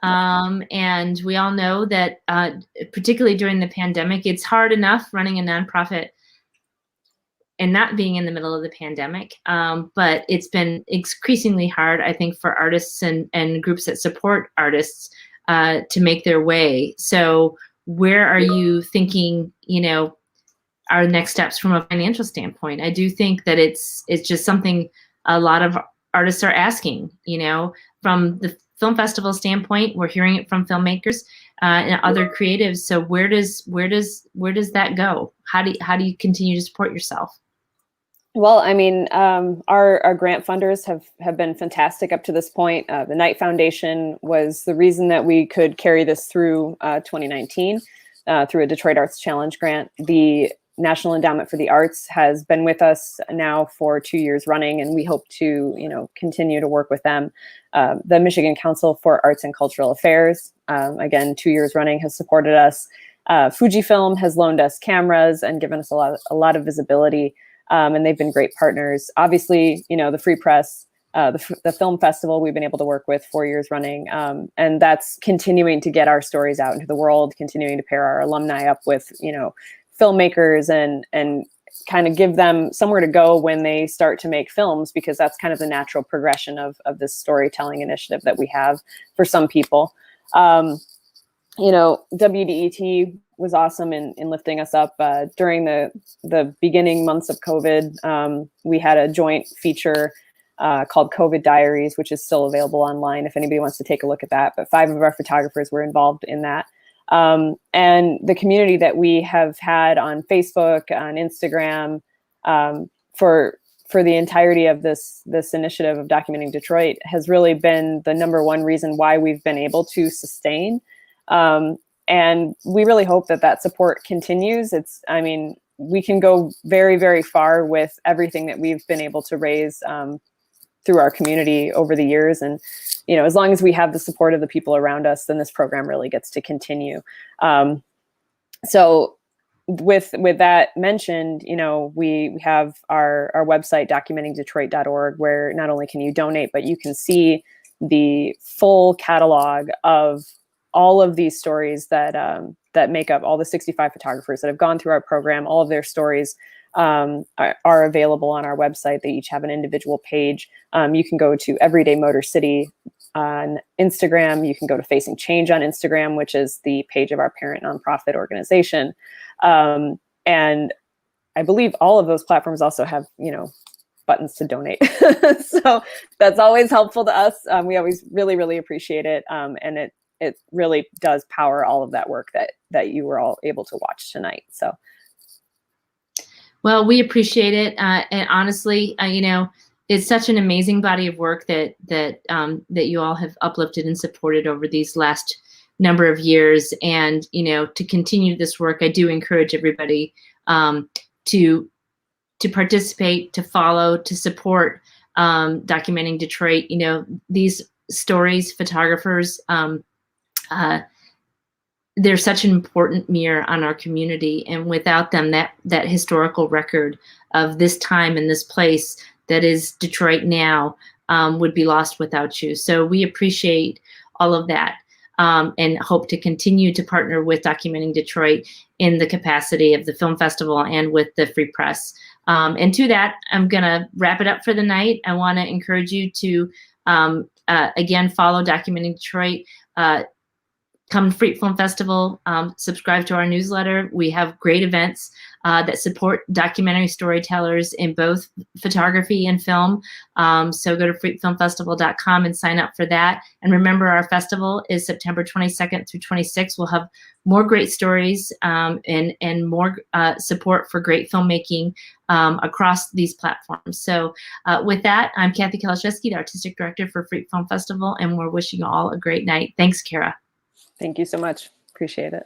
And we all know that, particularly during the pandemic, it's hard enough running a nonprofit and not being in the middle of the pandemic. But it's been increasingly hard, I think, for artists and groups that support artists to make their way. So where are you thinking, our next steps from a financial standpoint? I do think that it's just something a lot of artists are asking, from the film festival standpoint. We're hearing it from filmmakers and other creatives. So where does that go? How do you continue to support yourself? Well, I mean, our grant funders have been fantastic up to this point. The Knight Foundation was the reason that we could carry this through 2019 through a Detroit Arts Challenge grant. The National Endowment for the Arts has been with us now for 2 years running, and we hope to, continue to work with them. The Michigan Council for Arts and Cultural Affairs, again, 2 years running, has supported us. Fujifilm has loaned us cameras and given us a lot of visibility, and they've been great partners. Obviously, the Free Press, the film festival we've been able to work with 4 years running, and that's continuing to get our stories out into the world, continuing to pair our alumni up with filmmakers and kind of give them somewhere to go when they start to make films, because that's kind of the natural progression of this storytelling initiative that we have for some people. WDET was awesome in lifting us up during the beginning months of COVID. We had a joint feature called COVID Diaries, which is still available online if anybody wants to take a look at that. But 5 of our photographers were involved in that. And the community that we have had on Facebook, on Instagram, for the entirety of this initiative of documenting Detroit has really been the #1 reason why we've been able to sustain. And we really hope that support continues. We can go very, very far with everything that we've been able to raise through our community over the years. And, as long as we have the support of the people around us, then this program really gets to continue. So with that mentioned, we have our website, documentingdetroit.org, where not only can you donate, but you can see the full catalog of all of these stories that make up all the 65 photographers that have gone through our program. All of their stories are available on our website. They each have an individual page. You can go to Everyday Motor City on Instagram. You can go to Facing Change on Instagram, which is the page of our parent nonprofit organization. And I believe all of those platforms also have, buttons to donate. So that's always helpful to us. We always really, really appreciate it. And it really does power all of that work that you were all able to watch tonight. So. Well, we appreciate it. And honestly, it's such an amazing body of work that you all have uplifted and supported over these last number of years. And, to continue this work, I do encourage everybody to participate, to follow, to support Documenting Detroit. These stories, photographers, they're such an important mirror on our community, and without them, that historical record of this time and this place that is Detroit now would be lost without you. So we appreciate all of that, and hope to continue to partner with Documenting Detroit in the capacity of the film festival and with the Free Press. And to that, I'm gonna wrap it up for the night. I want to encourage you to again follow Documenting Detroit. Come to Free Film Festival, subscribe to our newsletter. We have great events that support documentary storytellers in both photography and film. So go to freefilmfestival.com and sign up for that. And remember, our festival is September 22nd through 26th. We'll have more great stories and more support for great filmmaking across these platforms. So with that, I'm Kathy Kalashevsky, the Artistic Director for Free Film Festival, and we're wishing you all a great night. Thanks, Kara. Thank you so much. Appreciate it.